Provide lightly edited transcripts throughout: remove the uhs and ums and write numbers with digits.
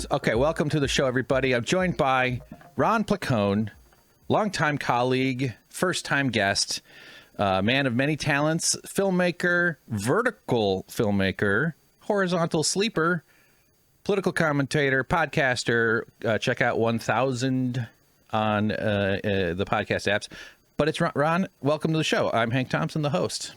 Okay, welcome to the show, everybody. I'm joined by Ron Placone, longtime colleague, first-time guest, man of many talents, filmmaker, vertical filmmaker, horizontal sleeper, political commentator, podcaster. Check out 1000 on the podcast apps. But it's Ron. Welcome to the show. I'm Hank Thompson, the host.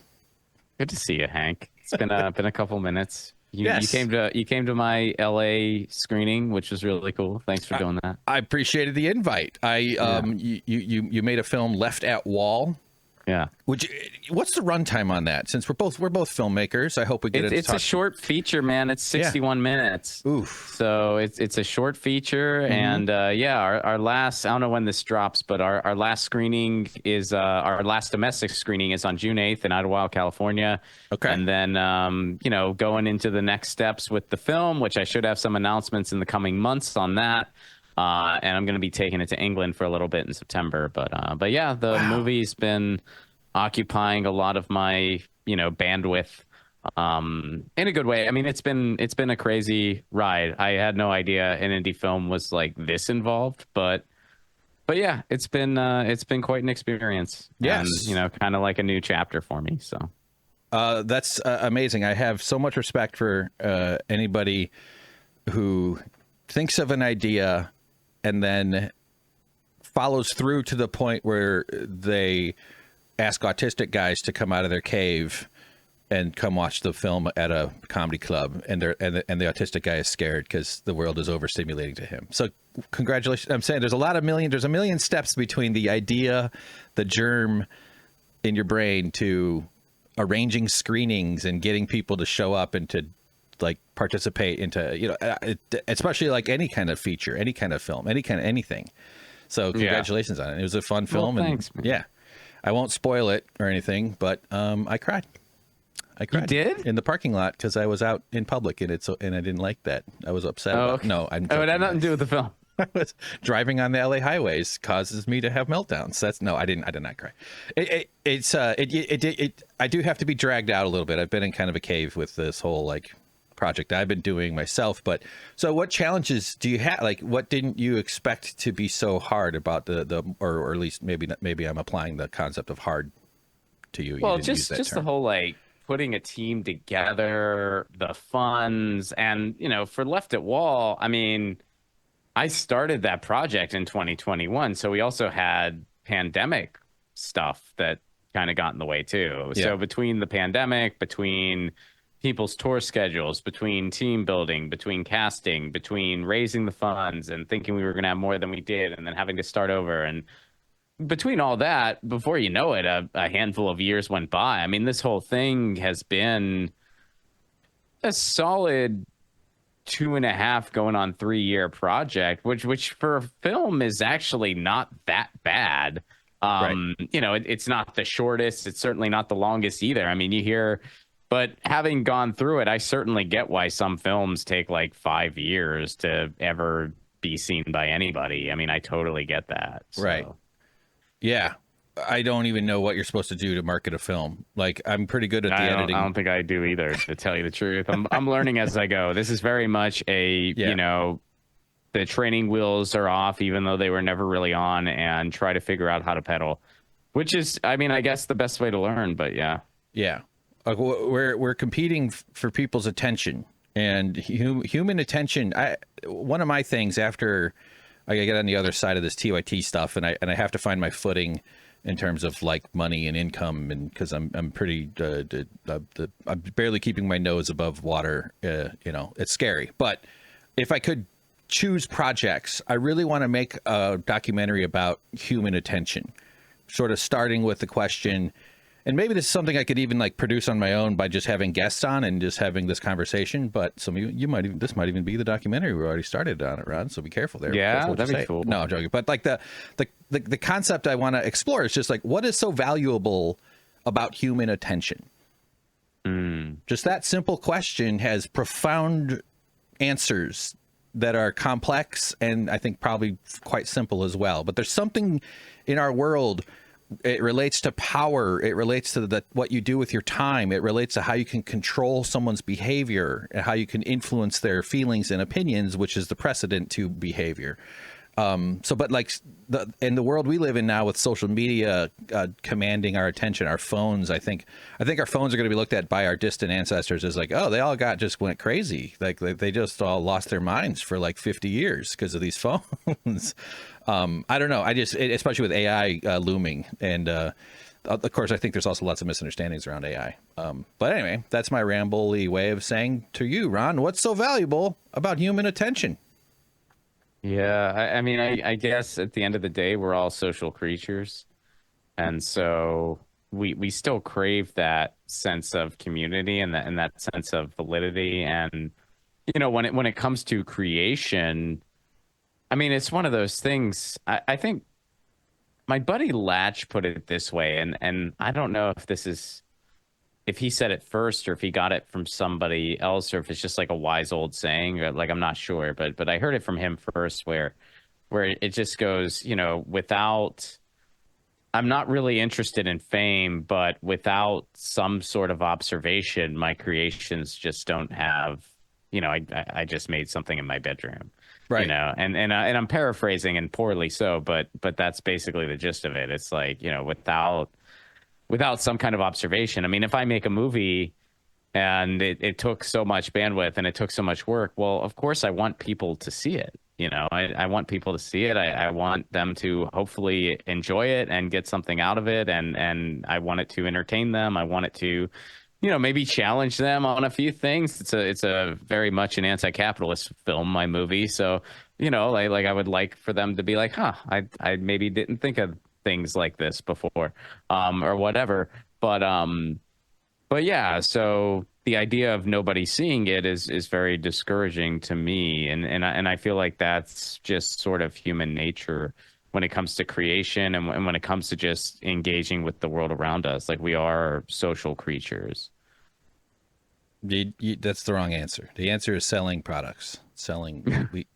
Good to see you, Hank. It's been a couple minutes. Yes. You came to my LA screening, which was really cool. Thanks for doing that. I appreciated the invite. You made a film, Left at Wall. Yeah. What's the runtime on that? Since we're both filmmakers, I hope we get It's a short feature, man. It's 61 minutes. Oof. So it's a short feature, and our last, I don't know when this drops, but our last screening is our last domestic screening is on June 8th in Idlewild, California. Okay. And then going into the next steps with the film, which I should have some announcements in the coming months on that. And I'm going to be taking it to England for a little bit in September. But yeah, the movie's been occupying a lot of my, bandwidth in a good way. I mean, it's been a crazy ride. I had no idea an indie film was like this involved, but yeah, it's been quite an experience. Yes. And, kind of like a new chapter for me. So that's amazing. I have so much respect for anybody who thinks of an idea and then follows through to the point where they ask autistic guys to come out of their cave and come watch the film at a comedy club, and the autistic guy is scared because the world is overstimulating to him. So congratulations. I'm saying there's a million steps between the idea, the germ in your brain, to arranging screenings and getting people to show up and to like participate into, especially like any kind of feature, any kind of film, anything. So congratulations on it. It was a fun film. Well, thanks, man. Yeah, I won't spoil it or anything, but I cried. You did? In the parking lot because I was out in public and I didn't like that. I was upset. Okay. No, I'm. It had nothing to do with the film. I was driving on the LA highways causes me to have meltdowns. I did not cry. I do have to be dragged out a little bit. I've been in kind of a cave with this whole project I've been doing myself. But so what challenges do you have? Like, what didn't you expect to be so hard about or at least maybe I'm applying the concept of hard to you. Well, you just the whole putting a team together, the funds, and for Left at Wall, I mean, I started that project in 2021, so we also had pandemic stuff that kind of got in the way too. Yeah. So between the pandemic, between people's tour schedules, between team building, between casting, between raising the funds and thinking we were going to have more than we did, and then having to start over, and between all that, before you know it, a handful of years went by. I mean, this whole thing has been a solid 2.5 going on 3-year project, which for a film is actually not that bad. Right. It's not the shortest. It's certainly not the longest either. I mean, but having gone through it, I certainly get why some films take 5 years to ever be seen by anybody. I mean, I totally get that. So. Right. Yeah. I don't even know what you're supposed to do to market a film. I'm pretty good at the editing. I don't think I do either, to tell you the truth. I'm learning as I go. This is very much the training wheels are off, even though they were never really on, and try to figure out how to pedal, which is, I mean, I guess the best way to learn, but yeah. Yeah. We're competing for people's attention, and human attention. One of my things after I get on the other side of this TYT stuff, and I have to find my footing in terms of money and income, and because I'm pretty I'm barely keeping my nose above water. It's scary. But if I could choose projects, I really want to make a documentary about human attention, sort of starting with the question. And maybe this is something I could even produce on my own by just having guests on and just having this conversation. But this might even be the documentary. We already started on it, Ron. So be careful there. Yeah, that'd be cool. No, I'm joking. But the concept I want to explore is just what is so valuable about human attention? Just that simple question has profound answers that are complex and I think probably quite simple as well. But there's something in our world It relates to power. It relates to what you do with your time. It relates to how you can control someone's behavior and how you can influence their feelings and opinions, which is the precedent to behavior. But like in the world we live in now with social media commanding our attention, our phones, I think our phones are going to be looked at by our distant ancestors as like, oh, they all just went crazy. Like they just all lost their minds for like 50 years because of these phones. I don't know. Especially with AI looming. And of course, I think there's also lots of misunderstandings around AI. But anyway, that's my rambly way of saying to you, Ron, what's so valuable about human attention? Yeah, I mean, I guess at the end of the day, we're all social creatures, and so we still crave that sense of community and that sense of validity. And when it comes to creation, I mean, it's one of those things. I think my buddy Latch put it this way, and I don't know if he said it first or if he got it from somebody else or if it's just like a wise old saying, or like I'm not sure, but I heard it from him first where it just goes, without, I'm not really interested in fame, but without some sort of observation, my creations just don't have, I just made something in my bedroom. Right. And I'm paraphrasing and poorly so, but that's basically the gist of it. It's like, without some kind of observation. I mean, if I make a movie and it took so much bandwidth and it took so much work, well, of course I want people to see it. I want people to see it. I want them to hopefully enjoy it and get something out of it. And I want it to entertain them. I want it to, maybe challenge them on a few things. It's a very much an anti-capitalist film, my movie. So, I would like for them to be like, I maybe didn't think of things like this before, or whatever. But yeah, so the idea of nobody seeing it is very discouraging to me, and I feel like that's just sort of human nature when it comes to creation and when it comes to just engaging with the world around us. Like, we are social creatures. That's the wrong answer. The answer is selling products.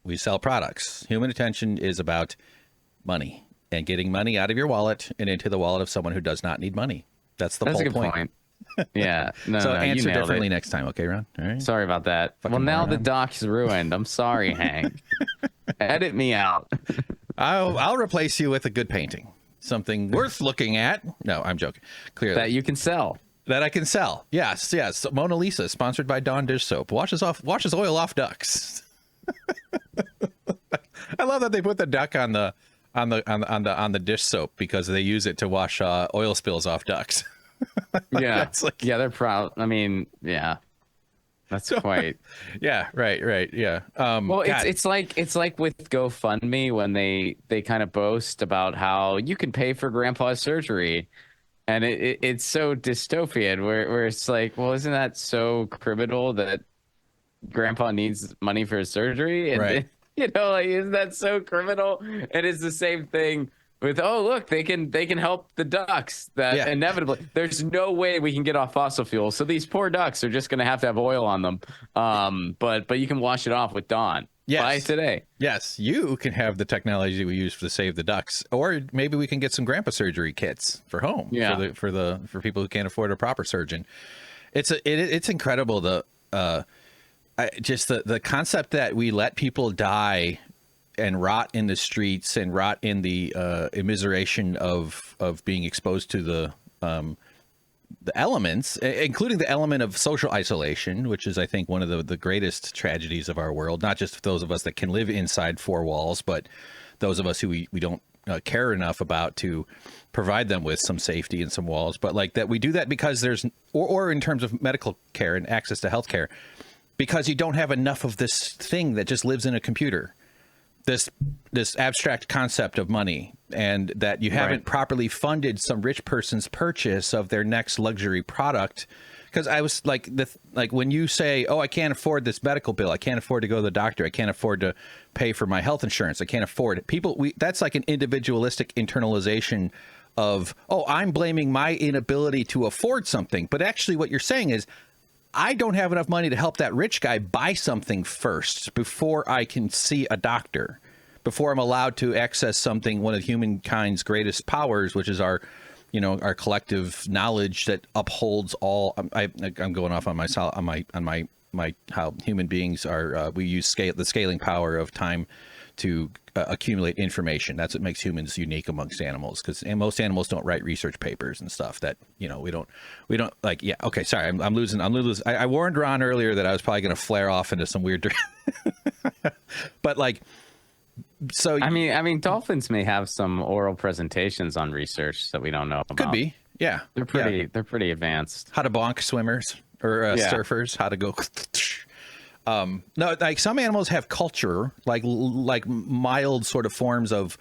We sell products. Human attention is about money. And getting money out of your wallet and into the wallet of someone who does not need money. That's the whole point. Yeah. No, so answer differently it. next time, okay, Ron? All right. Sorry about that. Well, now the doc's ruined. I'm sorry, Hank. Edit me out. I'll replace you with a good painting, something worth looking at. No, I'm joking. Clearly, that you can sell. That I can sell. Yes. Mona Lisa, sponsored by Dawn Dish Soap, washes oil off ducks. I love that they put the duck on the dish soap because they use it to wash oil spills off ducks. Yeah, they're proud. I mean, yeah, that's quite. Yeah, right. Yeah. Well, it's like with GoFundMe when they kind of boast about how you can pay for grandpa's surgery, and it's so dystopian where it's like, well, isn't that so criminal that grandpa needs money for his surgery? And right. Isn't that so criminal? And it's the same thing with, oh, look, they can help the ducks that inevitably there's no way we can get off fossil fuels. So these poor ducks are just going to have oil on them. But you can wash it off with Dawn. Yes. Buy today. Yes. You can have the technology we use to save the ducks, or maybe we can get some grandpa surgery kits for home. Yeah. For people who can't afford a proper surgeon. It's incredible. Just the concept that we let people die and rot in the streets and rot in the immiseration of being exposed to the elements, including the element of social isolation, which is, I think, one of the greatest tragedies of our world. Not just those of us that can live inside four walls, but those of us who we don't care enough about to provide them with some safety and some walls. But like that, we do that because there's, or in terms of medical care and access to health care, because you don't have enough of this thing that just lives in a computer, this abstract concept of money, and that you haven't properly funded some rich person's purchase of their next luxury product. Because I was like, when you say, oh, I can't afford this medical bill, I can't afford to go to the doctor, I can't afford to pay for my health insurance, I can't afford it. That's like an individualistic internalization of, oh, I'm blaming my inability to afford something. But actually what you're saying is, I don't have enough money to help that rich guy buy something first before I can see a doctor, before I'm allowed to access something, one of humankind's greatest powers, which is our, you know, our collective knowledge that upholds all. I'm going off on my how human beings are. We use the scaling power of time to accumulate information. That's what makes humans unique amongst animals, because most animals don't write research papers and stuff that, you know, we don't like. Yeah. Okay. Sorry. I'm losing. I warned Ron earlier that I was probably going to flare off into some weird, but like, so I mean, dolphins may have some oral presentations on research that we don't know about. could be. Yeah. They're pretty advanced. How to bonk swimmers or surfers, how to go. No, like some animals have culture, like mild sort of forms of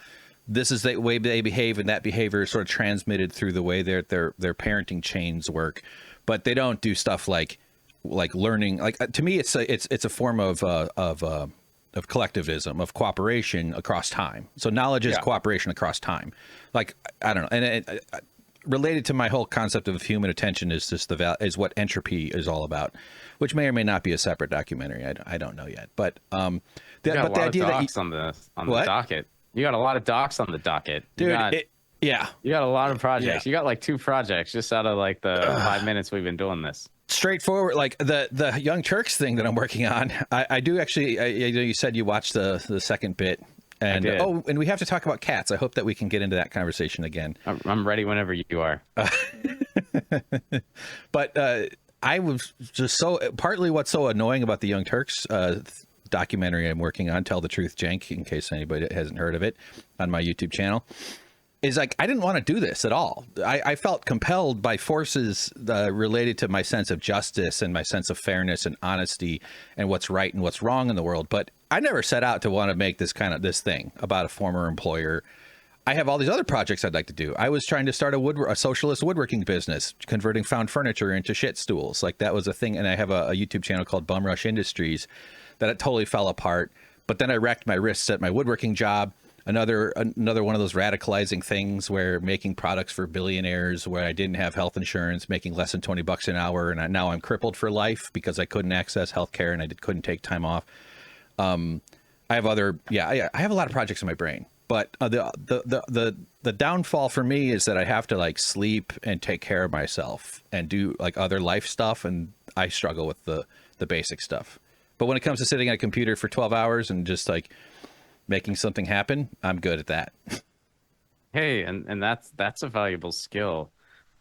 this is the way they behave, and that behavior is sort of transmitted through the way their parenting chains work. But they don't do stuff like learning. Like to me, it's a form of collectivism, of cooperation across time. So knowledge is cooperation across time. Like I don't know, and related to my whole concept of human attention is just is what entropy is all about, which may or may not be a separate documentary. I don't know yet, but the idea that on the docket, you got a lot of docs on the docket, dude. You got a lot of projects. You got like 2 projects just out of like the 5 minutes we've been doing this. Straightforward, like the Young Turks thing that I'm working on. I do actually. You said you watched the second bit. And and we have to talk about cats. I hope that we can get into that conversation again. I'm ready whenever you are. But I was just partly what's so annoying about the Young Turks documentary I'm working on, Tell the Truth, Cenk, in case anybody hasn't heard of it, on my YouTube channel, is like I didn't want to do this at all. I felt compelled by forces related to my sense of justice and my sense of fairness and honesty and what's right and what's wrong in the world. But I never set out to want to make this thing about a former employer. I have all these other projects I'd like to do. I was trying to start a socialist woodworking business, converting found furniture into shit stools. Like that was a thing. And I have a YouTube channel called Bum Rush Industries that it totally fell apart. But then I wrecked my wrists at my woodworking job. Another one of those radicalizing things where making products for billionaires, where I didn't have health insurance, making less than $20 an hour, and now I'm crippled for life because I couldn't access health care and I couldn't take time off. I have I have a lot of projects in my brain, but the downfall for me is that I have to like sleep and take care of myself and do like other life stuff, and I struggle with the basic stuff. But when it comes to sitting at a computer for 12 hours and just like making something happen, I'm good at that. Hey, and that's a valuable skill.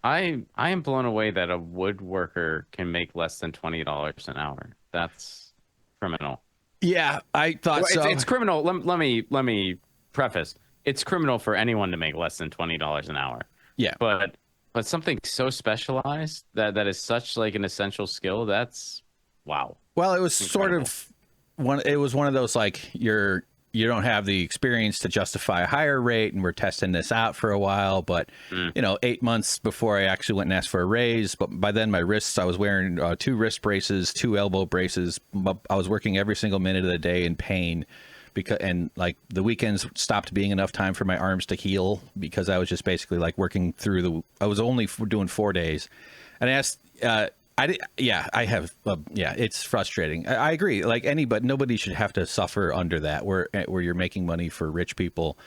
I am blown away that a woodworker can make less than $20 an hour. That's criminal. Yeah, I thought so. It's criminal. Let me preface. It's criminal for anyone to make less than $20 an hour. Yeah, but something so specialized that is such like an essential skill. That's wow. Well, it was incredible. It was one of those like you don't have the experience to justify a higher rate, and we're testing this out for a while. But 8 months before I actually went and asked for a raise, but by then my wrists, I was wearing 2 wrist braces, 2 elbow braces. I was working every single minute of the day in pain and like the weekends stopped being enough time for my arms to heal because I was just basically like working through I was only doing 4 days, and I asked. It's frustrating. I agree. Like nobody should have to suffer under that where you're making money for rich people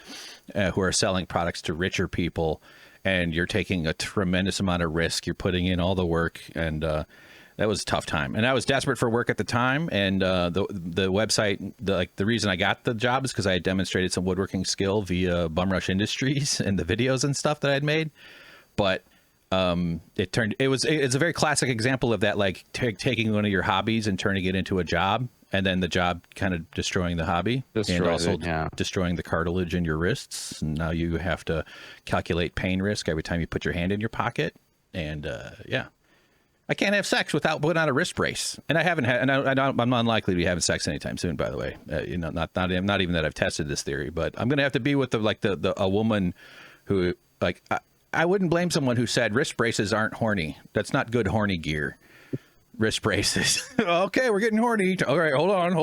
who are selling products to richer people, and you're taking a tremendous amount of risk. You're putting in all the work, and that was a tough time. And I was desperate for work at the time. And the website, the reason I got the job is because I had demonstrated some woodworking skill via Bum Rush Industries and the videos and stuff that I'd made. But it's a very classic example of that, like taking one of your hobbies and turning it into a job, and then the job kind of destroying the hobby and also destroying the cartilage in your wrists. And now you have to calculate pain risk every time you put your hand in your pocket. And I can't have sex without putting on a wrist brace, and I haven't had, and I'm unlikely to be having sex anytime soon. By the way, not even that I've tested this theory, but I'm gonna have to be with a woman who like. I wouldn't blame someone who said wrist braces aren't horny. That's not good horny gear. Wrist braces. Okay, we're getting horny. All right, hold on.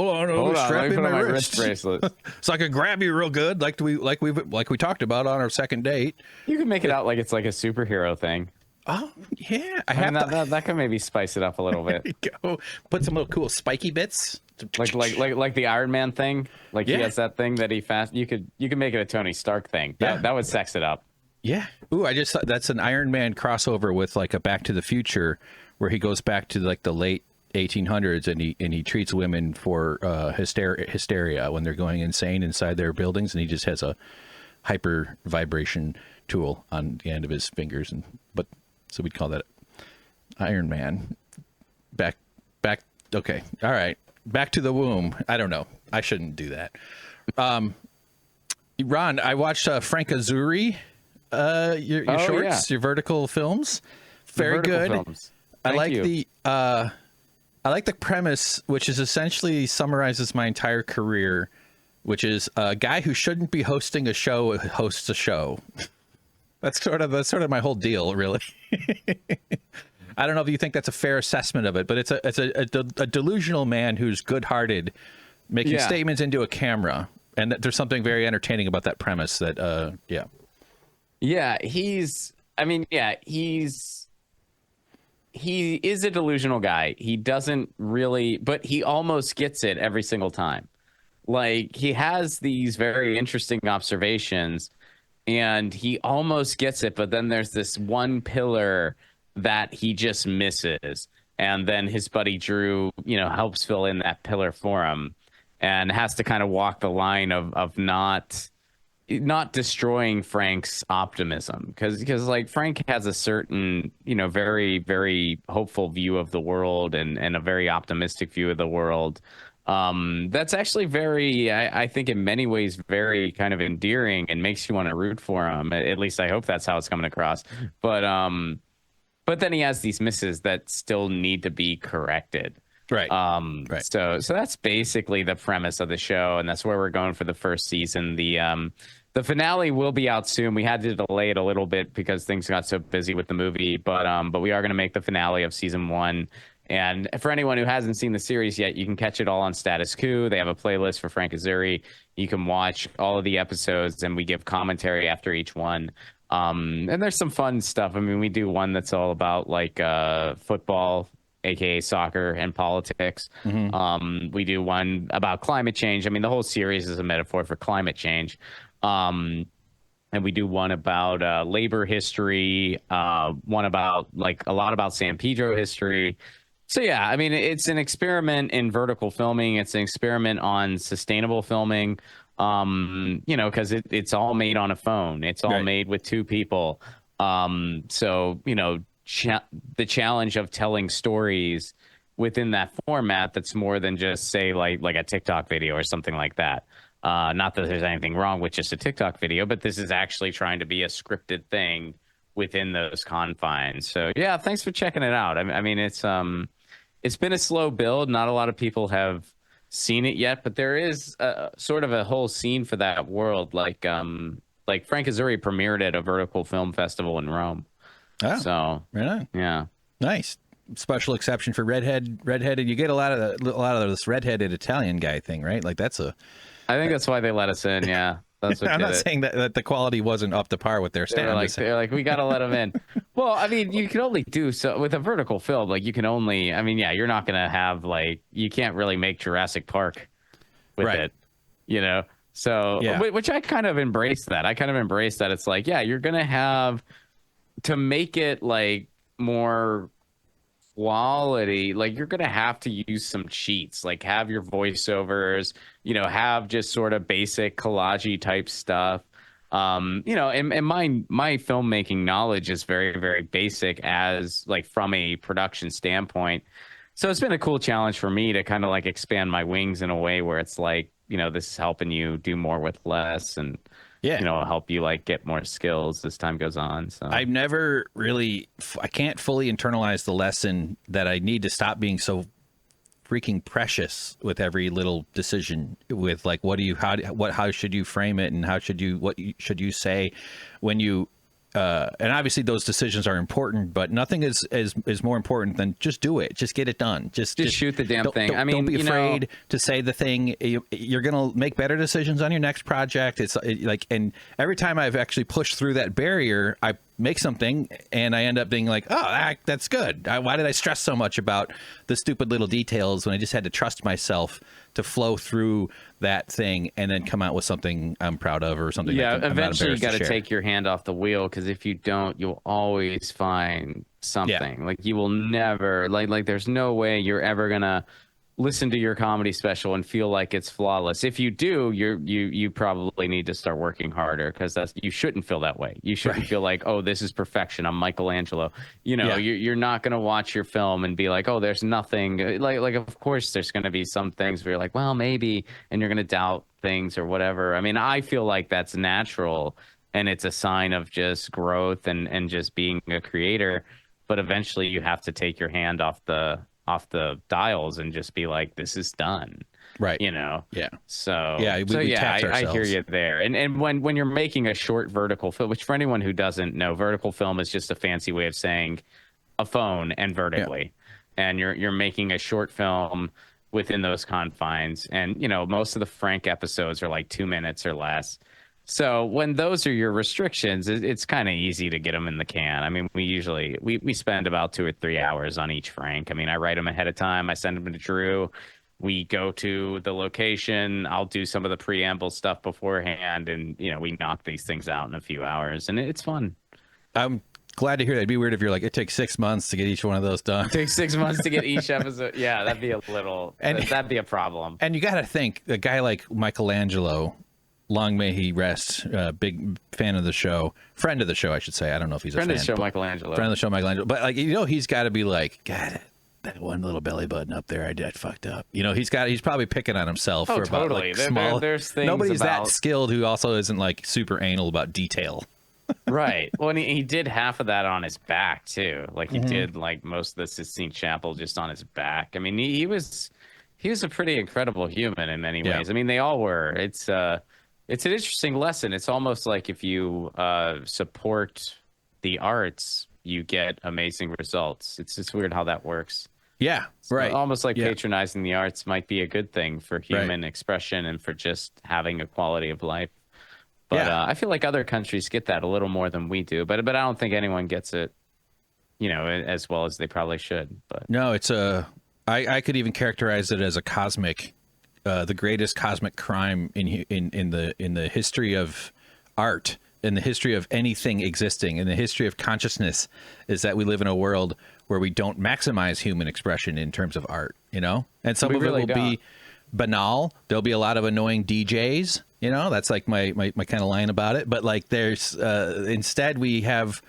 Strap in my wrist bracelet, so I can grab you real good, like we talked about on our second date. You can make it out like it's like a superhero thing. Oh yeah, that can maybe spice it up a little bit. Go put some little cool spiky bits Like the Iron Man thing. Like he Yeah. has that thing that he fast. You could make it a Tony Stark thing. That would sex it up. Yeah. Ooh, I just thought that's an Iron Man crossover with like a Back to the Future, where he goes back to like the late 1800s and he treats women for hysteria when they're going insane inside their buildings, and he just has a hyper vibration tool on the end of his fingers, so we'd call that Iron Man. Back. Okay, all right. Back to the womb. I don't know. I shouldn't do that. Ron, I watched Frank Azuri. Your shorts, your vertical films, very good. Films. I like the premise, which is essentially summarizes my entire career, which is a guy who shouldn't be hosting a show hosts a show. That's sort of my whole deal, really. I don't know if you think that's a fair assessment of it, but it's a delusional man who's good-hearted, making statements into a camera, and there's something very entertaining about that premise. He is a delusional guy. He doesn't really, but he almost gets it every single time. Like, he has these very interesting observations and he almost gets it, but then there's this one pillar that he just misses. And then his buddy Drew, helps fill in that pillar for him and has to kind of walk the line of not destroying Frank's optimism, because like Frank has a certain very, very hopeful view of the world and a very optimistic view of the world, that's actually very, I think in many ways very kind of endearing and makes you want to root for him. At least I hope that's how it's coming across. But then he has these misses that still need to be corrected. Right. Right. So that's basically the premise of the show, and that's where we're going for the first season. The finale will be out soon. We had to delay it a little bit because things got so busy with the movie, but we are going to make the finale of season 1. And for anyone who hasn't seen the series yet, you can catch it all on Status Quo. They have a playlist for Frank Azuri. You can watch all of the episodes, and we give commentary after each one. And there's some fun stuff. I mean, we do one that's all about like football, aka soccer, and politics. Mm-hmm. We do one about climate change. I mean, the whole series is a metaphor for climate change. And we do one about labor history, one about like a lot about San Pedro history. So yeah, I mean, it's an experiment in vertical filming. It's an experiment on sustainable filming. Because it's all made on a phone. It's all made with 2 people. So the challenge of telling stories within that format that's more than just say like a TikTok video or something like that. Not that there's anything wrong with just a TikTok video, but this is actually trying to be a scripted thing within those confines. So yeah, thanks for checking it out. I mean, it's been a slow build. Not a lot of people have seen it yet, but there is sort of a whole scene for that world. Like Frank Azuri premiered at a vertical film festival in Rome. Oh, so right. Yeah, nice. Special exception for redheaded. You get a lot of this redheaded Italian guy thing, right? Like I think that's why they let us in. Yeah. That's what I'm not saying that the quality wasn't up to par with their standards. They're like, we got to let them in. Well, I mean, you can only do so with a vertical film. Like, you can only, I mean, yeah, you're not going to have you can't really make Jurassic Park with it, So, which I kind of embrace that. It's like, yeah, you're going to have to make it like more quality, like you're gonna have to use some cheats, like have your voiceovers, have just sort of basic collage type stuff. And my filmmaking knowledge is very, very basic as like from a production standpoint. So it's been a cool challenge for me to kind of like expand my wings in a way where it's like, this is helping you do more with less, and help you like get more skills as time goes on. So I can't fully internalize the lesson that I need to stop being so freaking precious with every little decision, with like how should you frame it, and what should you say when you and obviously those decisions are important, but nothing is more important than just do it. Just get it done. Just shoot the damn thing. I mean, don't be you know, afraid to say the thing. You're going to make better decisions on your next project. And every time I've actually pushed through that barrier, I make something and I end up being like, oh, that's good. Why did I stress so much about the stupid little details when I just had to trust myself to flow through that thing and then come out with something I'm proud of or something. Yeah, I'm not eventually you got to to take your hand off the wheel, because if you don't, you'll always find something. Like you will never like there's no way you're ever gonna listen to your comedy special and feel like it's flawless. If you do, you probably need to start working harder, because you shouldn't feel that way. You shouldn't feel like, oh, this is perfection, I'm Michelangelo. You know, you're not going to watch your film and be like, oh, there's nothing. Like of course there's going to be some things where you're like, well, maybe, and you're going to doubt things or whatever. I mean, I feel like that's natural and it's a sign of just growth and just being a creator. But eventually you have to take your hand off the dials and just be like, this is done. Right. You know? Yeah. So, I hear you there. And when you're making a short vertical film, which for anyone who doesn't know, vertical film is just a fancy way of saying a phone and vertically. Yeah. And you're making a short film within those confines. And, you know, most of the Frank episodes are like 2 minutes or less. So when those are your restrictions, it's kind of easy to get them in the can. I mean, we spend about 2 or 3 hours on each Frank. I mean, I write them ahead of time. I send them to Drew. We go to the location. I'll do some of the preamble stuff beforehand, and you know, we knock these things out in a few hours, and it's fun. I'm glad to hear that. It'd be weird if you're like, it takes 6 months to get each one of those done. It takes 6 months to get each episode. Yeah, that'd be that'd be a problem. And you got to think, a guy like Michelangelo, long may he rest, big fan of the show, friend of the show, I should say. I don't know if he's friend a fan. Friend of the show, Michelangelo. Friend of the show, Michelangelo. But like, you know, he's got to be like, God, that one little belly button up there, I fucked up. You know, he's probably picking on himself. Oh, for totally. About, like, there's things nobody's about... that skilled who also isn't like super anal about detail. Right. Well, and he did half of that on his back too. Like he did like most of the Sistine Chapel just on his back. I mean, he was a pretty incredible human in many ways. I mean, they all were. It's an interesting lesson. It's almost like if you support the arts, you get amazing results. It's weird how that works. Yeah, it's right. Almost like patronizing the arts might be a good thing for human expression and for just having a quality of life. But I feel like other countries get that a little more than we do. But I don't think anyone gets it, you know, as well as they probably should. But no, it's I could even characterize it as a cosmic, the greatest cosmic crime in the history of art, in the history of anything existing, in the history of consciousness, is that we live in a world where we don't maximize human expression in terms of art, you know? And some of it will be banal. There'll be a lot of annoying DJs, you know? That's like my kind of line about it. But like there's, instead we have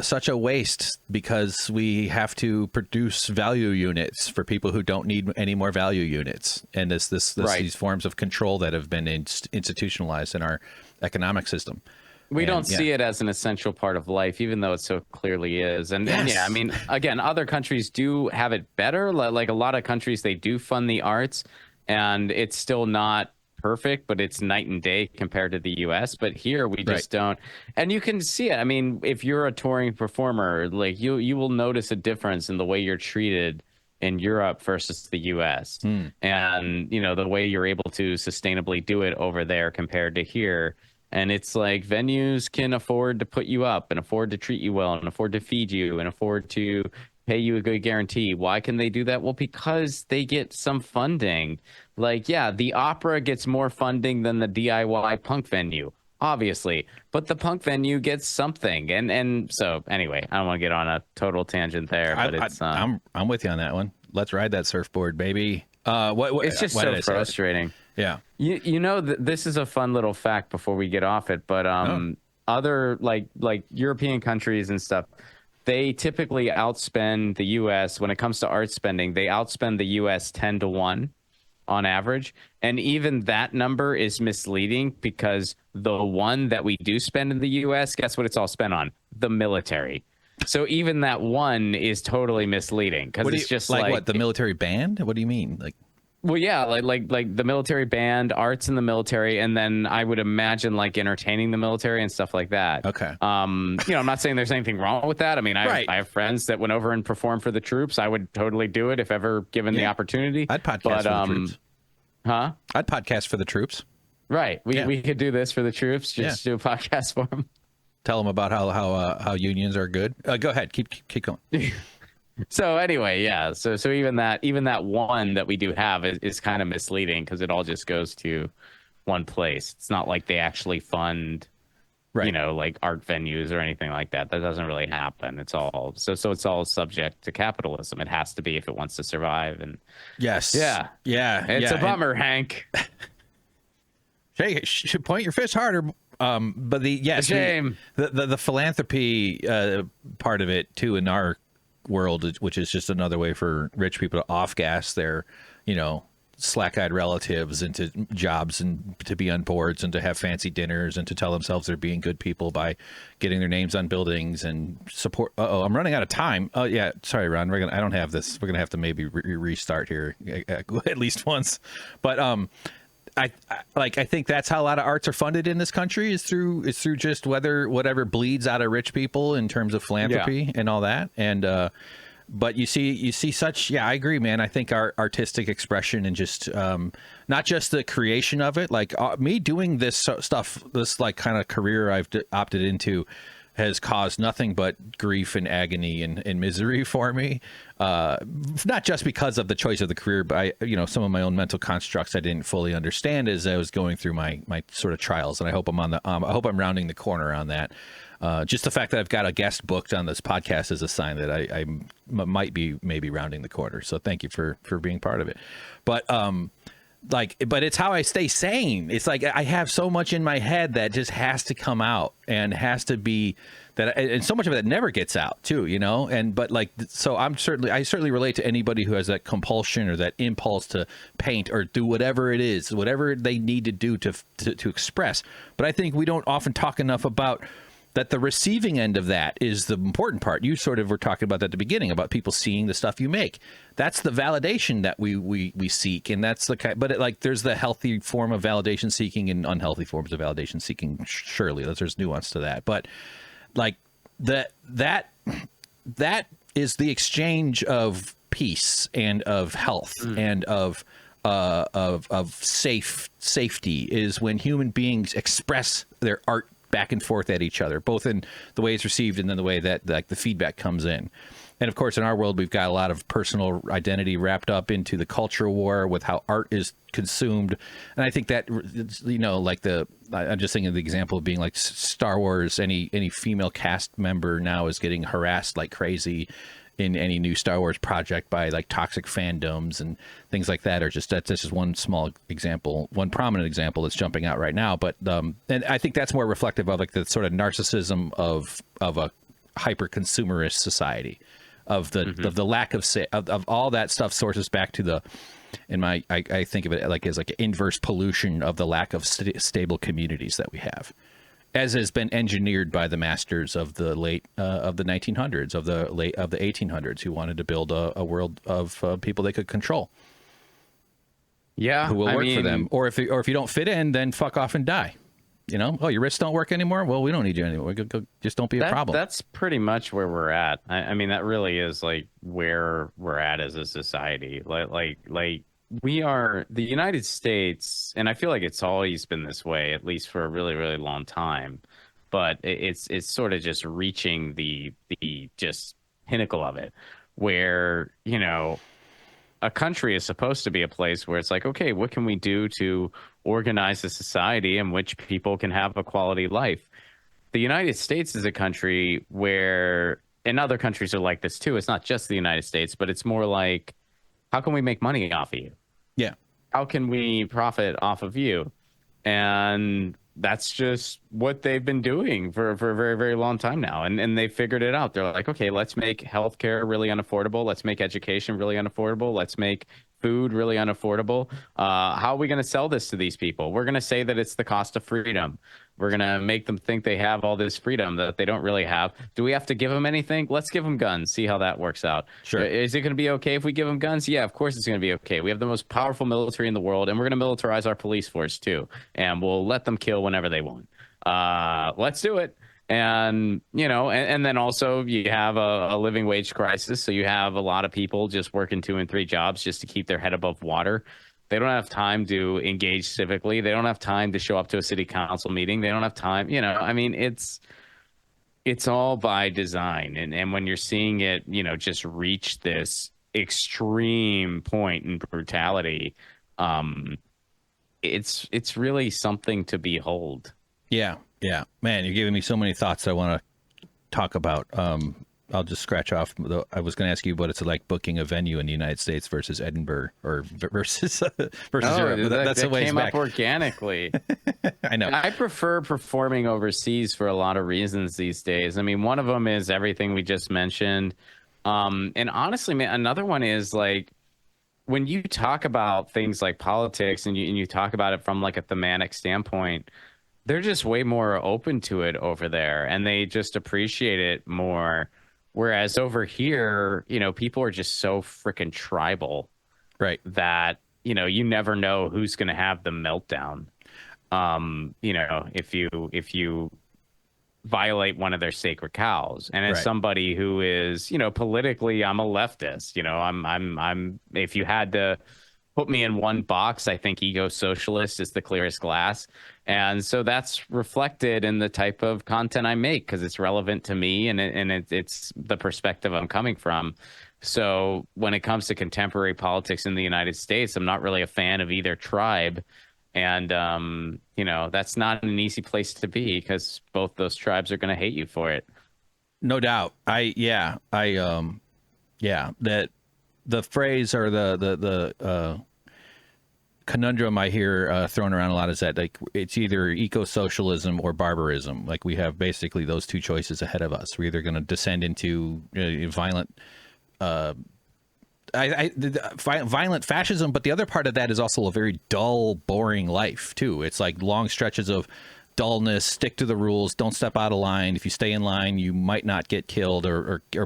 such a waste because we have to produce value units for people who don't need any more value units. And these forms of control that have been institutionalized in our economic system. We don't see it as an essential part of life, even though it so clearly is. And yeah, I mean, again, other countries do have it better. Like a lot of countries, they do fund the arts, and it's still not perfect, but it's night and day compared to the US. But here we just don't. And you can see it. I mean, if you're a touring performer, like you will notice a difference in the way you're treated in Europe versus the US. And, you know, the way you're able to sustainably do it over there compared to here. And it's like venues can afford to put you up and afford to treat you well and afford to feed you and afford to pay you a good guarantee. Why can they do that? Well, because they get some funding. Like, yeah, the opera gets more funding than the DIY punk venue, obviously, but the punk venue gets something. And so anyway, I don't want to get on a total tangent there, but I'm with you on that one. Let's ride that surfboard, baby. It's just so frustrating. Yeah. You know, this is a fun little fact before we get off it, but other like European countries and stuff, they typically outspend the US when it comes to art spending. They outspend the US 10-1 on average. And even that number is misleading because the one that we do spend in the US, guess what it's all spent on? The military. So even that one is totally misleading because it's just like what, the military band? What do you mean? Like Well, yeah, like the military band, arts in the military, and then I would imagine like entertaining the military and stuff like that. Okay. I'm not saying there's anything wrong with that. I mean, Right. I have friends that went over and performed for the troops. I would totally do it if ever given the opportunity. I'd podcast But for the troops. Huh? I'd podcast for the troops. Right. We could do this for the troops. Just do a podcast for them. Tell them about how unions are good. Go ahead. Keep going. So anyway, yeah. So even that one that we do have is kind of misleading because it all just goes to one place. It's not like they actually fund, Right. like art venues or anything like that. That doesn't really happen. It's all it's all subject to capitalism. It has to be if it wants to survive. And Yes. yeah, it's a bummer, Hank. Hey, point your fist harder. But Shame. The philanthropy part of it too in our world, which is just another way for rich people to off gas their, slack-eyed relatives into jobs and to be on boards and to have fancy dinners and to tell themselves they're being good people by getting their names on buildings and support. I'm running out of time. Oh yeah, sorry, Ron. I don't have this. We're gonna have to maybe restart here at least once. But I think that's how a lot of arts are funded in this country is through just whatever bleeds out of rich people in terms of philanthropy and all that. And but you see such, I agree, man. I think our artistic expression and just not just the creation of it, like me doing this stuff, this like kind of career I've opted into has caused nothing but grief and agony and misery for me. Not just because of the choice of the career, but some of my own mental constructs I didn't fully understand as I was going through my sort of trials. And I hope I hope I'm rounding the corner on that. Just the fact that I've got a guest booked on this podcast is a sign that I might be maybe rounding the corner. So thank you for being part of it. But but it's how I stay sane. It's like I have so much in my head that just has to come out and has to be that, and so much of it never gets out too, so I certainly relate to anybody who has that compulsion or that impulse to paint or do whatever it is, whatever they need to do to express. But I think we don't often talk enough about that the receiving end of that is the important part. You sort of were talking about that at the beginning, about people seeing the stuff you make. That's the validation that we seek, and that's the kind. But there's the healthy form of validation seeking and unhealthy forms of validation seeking. Surely, there's nuance to that. But that is the exchange of peace and of health and of safety is when human beings express their art back and forth at each other, both in the way it's received and then the way that the feedback comes in. And of course, in our world, we've got a lot of personal identity wrapped up into the culture war with how art is consumed. And I think that, I'm just thinking of the example of being like Star Wars, any female cast member now is getting harassed like crazy in any new Star Wars project by like toxic fandoms and things like that. That's just one small example, one prominent example that's jumping out right now. But and I think that's more reflective of like the sort of narcissism of a hyper consumerist society, of the lack of all that stuff sources back to I think of it like as like an inverse pollution of the lack of stable communities that we have, as has been engineered by the masters of the late of the 1900s, of the 1800s, who wanted to build a world of people they could control. Yeah, who will work for them, or if you don't fit in, then fuck off and die. Your wrists don't work anymore. Well, we don't need you anymore. Just don't be a problem. That's pretty much where we're at. I mean, that really is like where we're at as a society. Like we are the United States, and I feel like it's always been this way, at least for a really, really long time. But it's sort of just reaching the just pinnacle of it, where a country is supposed to be a place where it's like, okay, what can we do to organize a society in which people can have a quality life? The United States is a country where, and other countries are like this too. It's not just the United States, but it's more like, how can we make money off of you? Yeah. How can we profit off of you? And that's just what they've been doing for a very, very long time now. And they figured it out. They're like, okay, let's make healthcare really unaffordable. Let's make education really unaffordable. Let's make food really unaffordable. How are we going to sell this to these people? We're going to say that it's the cost of freedom. We're going to make them think they have all this freedom that they don't really have. Do we have to give them anything? Let's give them guns. See how that works out. Sure. Is it going to be okay if we give them guns? Yeah, of course it's going to be okay. We have the most powerful military in the world, and we're going to militarize our police force too. And we'll let them kill whenever they want. Let's do it. And, and then also you have a living wage crisis. So you have a lot of people just working 2 and 3 jobs just to keep their head above water. They don't have time to engage civically. They don't have time to show up to a city council meeting. They don't have time. It's all by design. And when you're seeing it, just reach this extreme point in brutality, it's really something to behold. Yeah. Yeah, man, you're giving me so many thoughts that I want to talk about. I'll just scratch off. I was going to ask you what it's like booking a venue in the United States versus Edinburgh or versus Europe. That's a ways came back. Up organically. I know. I prefer performing overseas for a lot of reasons these days. I mean, one of them is everything we just mentioned. And honestly, man, another one is like when you talk about things like politics and you talk about it from like a thematic standpoint, they're just way more open to it over there and they just appreciate it more. Whereas over here, people are just so freaking tribal, right? That, you never know who's going to have the meltdown. If you violate one of their sacred cows. And as Right. somebody who is, politically, I'm a leftist, I'm if you had to put me in one box, I think Eco-Socialist is the clearest glass. And so that's reflected in the type of content I make because it's relevant to me and it's the perspective I'm coming from. So when it comes to contemporary politics in the United States, I'm not really a fan of either tribe. And, that's not an easy place to be because both those tribes are going to hate you for it. No doubt. That the phrase or the conundrum I hear thrown around a lot is that like it's either eco-socialism or barbarism. Like we have basically those two choices ahead of us. We're either going to descend into violent, violent fascism, but the other part of that is also a very dull, boring life too. It's like long stretches of dullness, stick to the rules, don't step out of line. If you stay in line, you might not get killed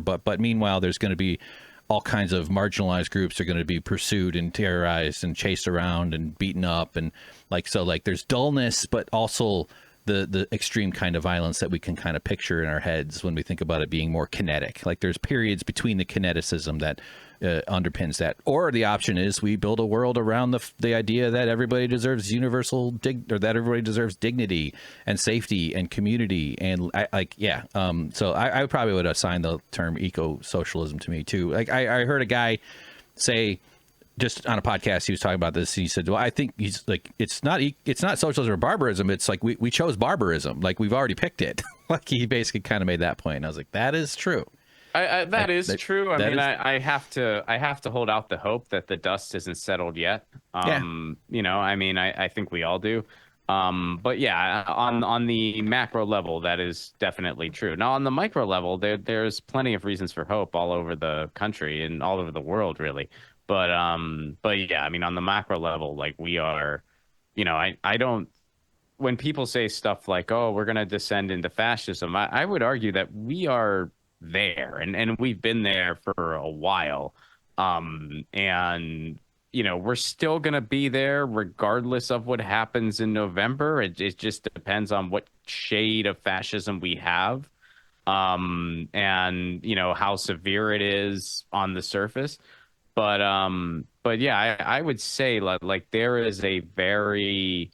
but meanwhile, there's going to be all kinds of marginalized groups are going to be pursued and terrorized and chased around and beaten up. And there's dullness, but also the extreme kind of violence that we can kind of picture in our heads when we think about it being more kinetic. Like there's periods between the kineticism that underpins that. Or the option is we build a world around the idea that everybody deserves that everybody deserves dignity and safety and community. And so I probably would assign the term eco-socialism to me too. Like I heard a guy say, just on a podcast, he was talking about this. He said, well, I think he's like, it's not socialism or barbarism. It's like we chose barbarism. Like we've already picked it. Like he basically kind of made that point. And I was like, that is true. That is true. I have to hold out the hope that the dust isn't settled yet. I think we all do. But yeah, on the macro level, that is definitely true. Now, on the micro level, there's plenty of reasons for hope all over the country and all over the world, really. But yeah, I mean, on the macro level, like we are, I don't, when people say stuff like, oh, we're going to descend into fascism, I would argue that we are there and we've been there for a while. We're still going to be there regardless of what happens in November. It just depends on what shade of fascism we have. And how severe it is on the surface. But yeah, I would say like there is a very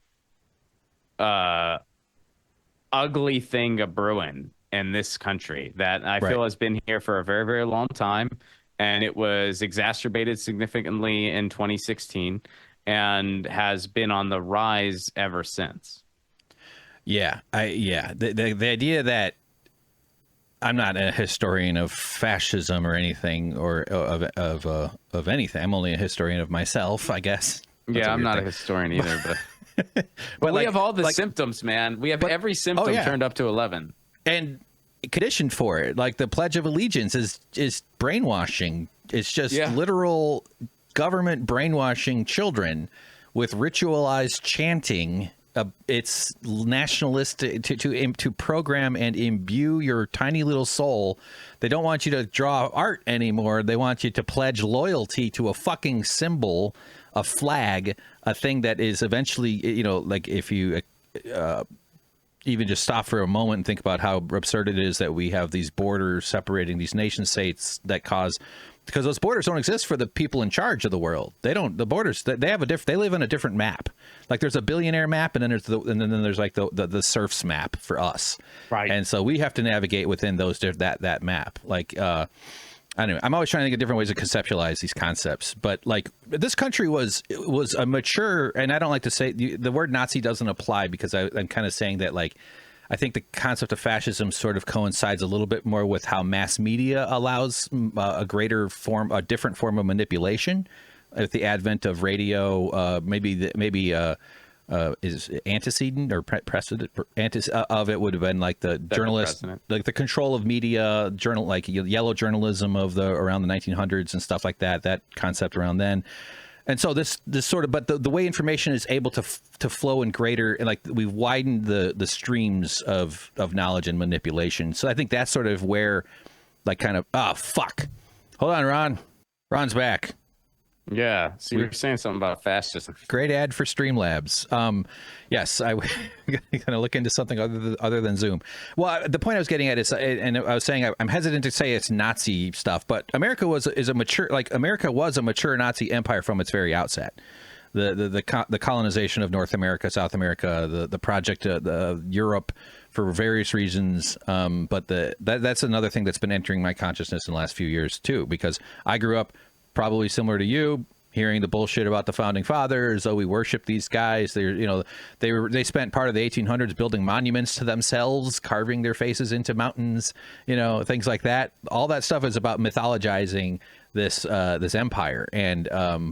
ugly thing a brewing in this country that I feel has been here for a very, very long time. And it was exacerbated significantly in 2016 and has been on the rise ever since. Yeah. The idea that I'm not a historian of fascism or anything or of anything. I'm only a historian of myself, I guess. That's I'm not a historian either, but we have all the symptoms, man. We have every symptom turned up to 11. And conditioned for it. Like the Pledge of Allegiance is brainwashing. It's just literal government brainwashing children with ritualized chanting. It's nationalistic to program and imbue your tiny little soul. They don't want you to draw art anymore. They want you to pledge loyalty to a fucking symbol, a flag, a thing that is eventually, you know, like if you even just stop for a moment and think about how absurd it is that we have these borders separating these nation states that cause, because those borders don't exist for the people in charge of the world. They don't. The borders, they have a different. They live on a different map. Like there's a billionaire map, and then there's like the serfs map for us. Right. And so we have to navigate within those that map. Like I don't know. I'm always trying to think of different ways to conceptualize these concepts. But like this country was a mature, and I don't like to say the word Nazi doesn't apply because I'm kind of saying that like. I think the concept of fascism sort of coincides a little bit more with how mass media allows a different form of manipulation. With the advent of radio, maybe is antecedent or precedent of it would have been like the journalist, like the control of media, like yellow journalism of around the 1900s and stuff like that. That concept around then. And so this sort of, but the way information is able to flow in greater, like we've widened the streams of knowledge and manipulation. So I think that's sort of where, like, kind of, oh fuck, hold on, Ron's back. Yeah, so you were saying something about fascism. Great ad for Streamlabs. Yes, I gonna look into something other than Zoom. Well, the point I was getting at is, and I was saying I'm hesitant to say it's Nazi stuff, but America was a mature Nazi empire from its very outset. The colonization of North America, South America, the project Europe for various reasons. But that's another thing that's been entering my consciousness in the last few years too, because I grew up probably similar to you, hearing the bullshit about the founding fathers. Oh, we worship these guys. They spent part of the 1800s building monuments to themselves, carving their faces into mountains, things like that. All that stuff is about mythologizing this empire. And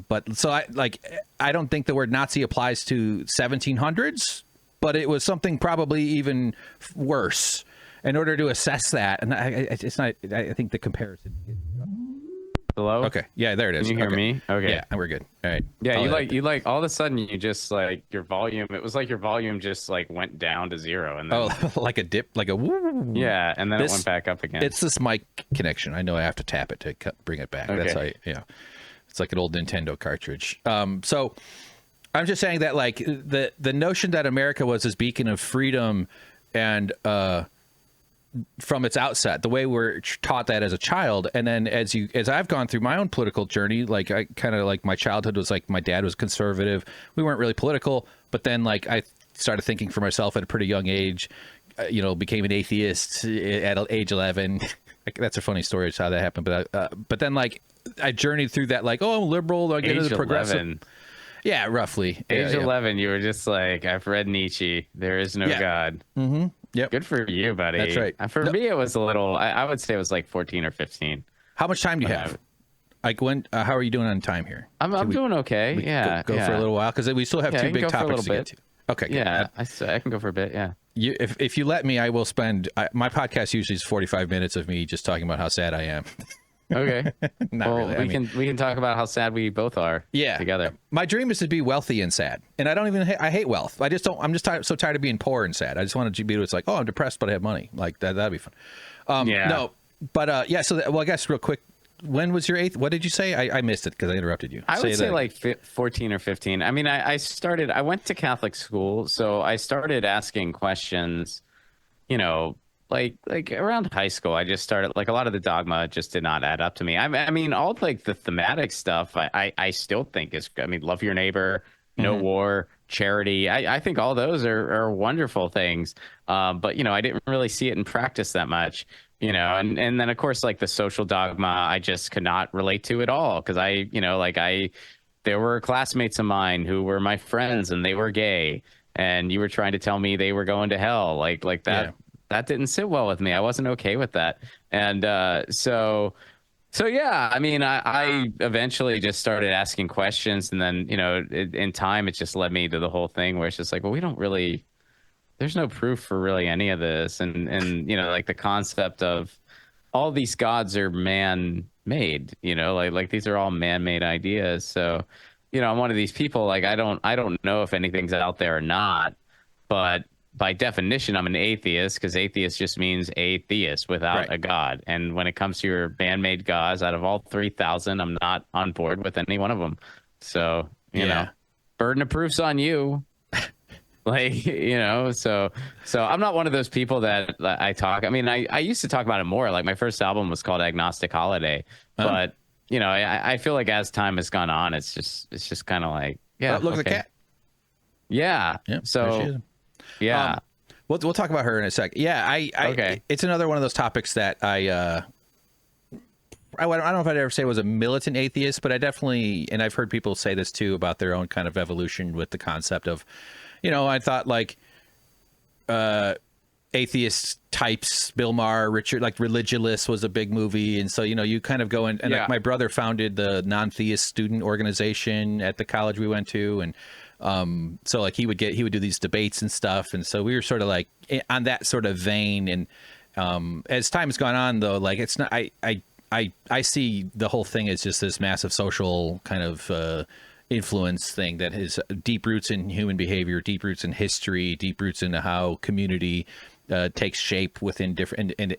but so I don't think the word Nazi applies to 1700s, but it was something probably even worse. In order to assess that, and I think the comparison. Hello? Okay. Yeah, there it is. Can you hear me? Okay. Yeah, we're good. All right. Yeah, you all of a sudden you just like your volume. It was like your volume just like went down to zero, and then, like a dip, like a woo. Yeah, and then it went back up again. It's this mic connection. I know I have to tap it to bring it back. Okay. That's how. It's like an old Nintendo cartridge. So I'm just saying that like the notion that America was this beacon of freedom and from its outset, the way we're taught that as a child, and then as I've gone through my own political journey, like I kind of like my childhood was like my dad was conservative. We weren't really political, but then like I started thinking for myself at a pretty young age. Became an atheist at age 11. That's a funny story. It's how that happened, but then like I journeyed through that like, oh, I'm liberal. I get into the progressive. 11. Yeah, roughly. Age 11, you were just like, I've read Nietzsche. There is no God. Mm-hmm. Yep. Good for you, buddy. That's right. For me, it was a little, I would say it was like 14 or 15. How much time do you have? Like how are you doing on time here? I'm doing okay. Yeah. Go for a little while because we still have two big topics to get to. Okay. Good. Yeah. I can go for a bit. Yeah. If you let me, I will spend, my podcast usually is 45 minutes of me just talking about how sad I am. Okay. Not really. We can talk about how sad we both are. Yeah. Together. My dream is to be wealthy and sad, and I don't even. I hate wealth. I'm just so tired of being poor and sad. I just wanted to be. It's like, oh, I'm depressed, but I have money. Like that'd be fun. Yeah. No, but yeah. So I guess real quick, when was your 8th? What did you say? I missed it because I interrupted you. I would say like 14 or 15. I mean, I went to Catholic school, so I started asking questions. Like around high school, I just started like a lot of the dogma just did not add up to me. I mean, all like the thematic stuff, I still think is. I mean, love your neighbor, no war, charity. I think all those are wonderful things. But I didn't really see it in practice that much. And then of course like the social dogma, I just could not relate to at all because there were classmates of mine who were my friends and they were gay, and you were trying to tell me they were going to hell like that. Yeah. That didn't sit well with me. I wasn't okay with that. And so yeah, I mean, I eventually just started asking questions. And then, in time, it just led me to the whole thing where it's just like, well, we don't really, there's no proof for really any of this. And like the concept of all these gods are man made, like these are all man-made ideas. So, I'm one of these people, like, I don't know if anything's out there or not, but by definition, I'm an atheist, because atheist just means atheist without a god. And when it comes to your man-made gods, out of all 3,000, I'm not on board with any one of them. So, burden of proof's on you. Like, so I'm not one of those people that I talk. I mean, I used to talk about it more. Like, my first album was called Agnostic Holiday, but I feel like as time has gone on, it's just kind of like, look at the cat. Yeah. Yep, so yeah. We'll talk about her in a sec. Yeah, okay. It's another one of those topics that I don't know if I'd ever say I was a militant atheist, but I definitely, and I've heard people say this too about their own kind of evolution with the concept of, I thought like atheist types, Bill Maher, Richard, like Religulous was a big movie. And so, you kind of go in, and like my brother founded the non-theist student organization at the college we went to. And so like he would do these debates and stuff. And so we were sort of like on that sort of vein. And as time has gone on though, like it's not, I see the whole thing as just this massive social kind of influence thing that has deep roots in human behavior, deep roots in history, deep roots into how community takes shape within different and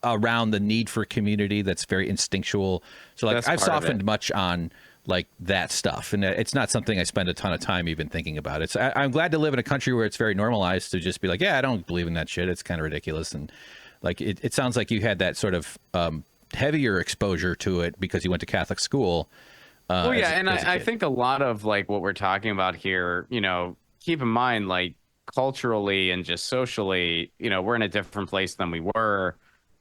around the need for community that's very instinctual. So like I've softened much on like that stuff, and it's not something I spend a ton of time even thinking about. I'm glad to live in a country where it's very normalized to just be like, yeah, I don't believe in that shit. It's kind of ridiculous. And like it sounds like you had that sort of heavier exposure to it because you went to Catholic school. Well, yeah, and I think a lot of like what we're talking about here, keep in mind, like culturally and just socially, we're in a different place than we were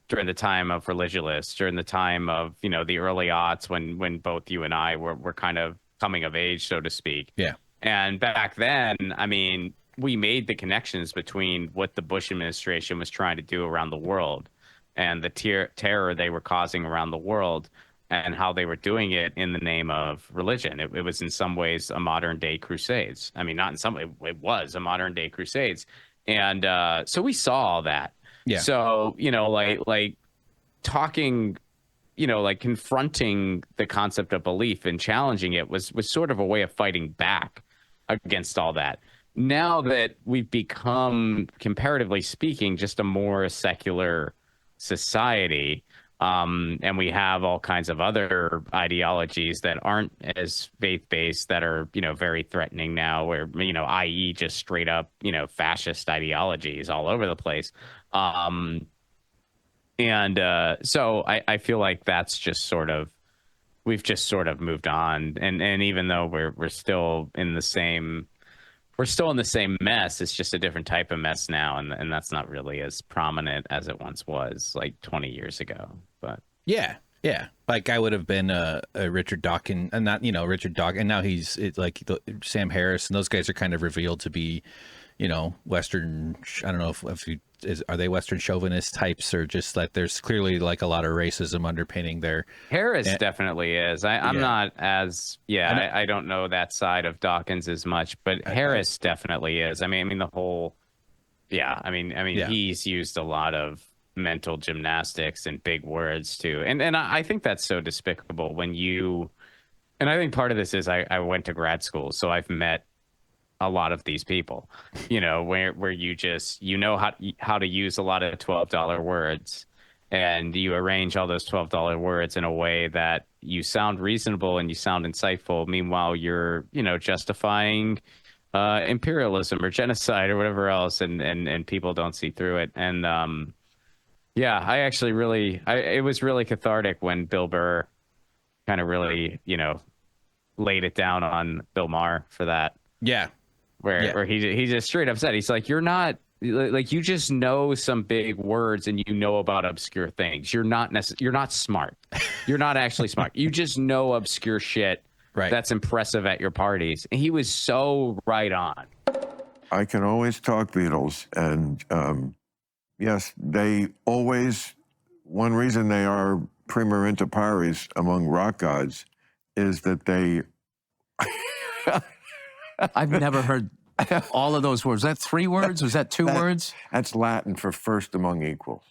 during the time of Religulous, during the time of, the early aughts when both you and I were kind of coming of age, so to speak. Yeah. And back then, I mean, we made the connections between what the Bush administration was trying to do around the world and the terror they were causing around the world, and how they were doing it in the name of religion. It was in some ways a modern day crusades. I mean, not in some way, it was a modern day crusades. And so we saw all that. Yeah. So, like talking, like confronting the concept of belief and challenging it was sort of a way of fighting back against all that. Now that we've become, comparatively speaking, just a more secular society, and we have all kinds of other ideologies that aren't as faith-based that are, very threatening now, where, i.e. just straight up, fascist ideologies all over the place. So I feel like that's just we've just sort of moved on. And even though we're still in the same mess, it's just a different type of mess now. And that's not really as prominent as it once was like 20 years ago. But yeah. Like I would have been a Richard Dawkins, and not, Richard Dawkins. And now Sam Harris, and those guys are kind of revealed to be, Western. I don't know are they Western chauvinist types, or just like there's clearly like a lot of racism underpinning there. Harris definitely is. I'm not as I don't know that side of Dawkins as much, but Harris definitely is. I mean the whole he's used a lot of mental gymnastics and big words too, and I think that's so despicable when and I think part of this is I went to grad school, so I've met a lot of these people, where you just, how to use a lot of $12 words, and you arrange all those $12 words in a way that you sound reasonable and you sound insightful. Meanwhile, you're, justifying imperialism or genocide or whatever else, and people don't see through it. And I actually it was really cathartic when Bill Burr kind of really, laid it down on Bill Maher for that. Yeah. Where he just straight up said, he's like, you're not, like, you just know some big words and you know about obscure things. You're not smart. You're not actually smart. You just know obscure shit that's impressive at your parties. And he was so right on. I can always talk Beatles, and yes, they always, one reason they are prima inter pares among rock gods is that they I've never heard all of those words. Was that 3 words? Was that 2 words? That's Latin for first among equals.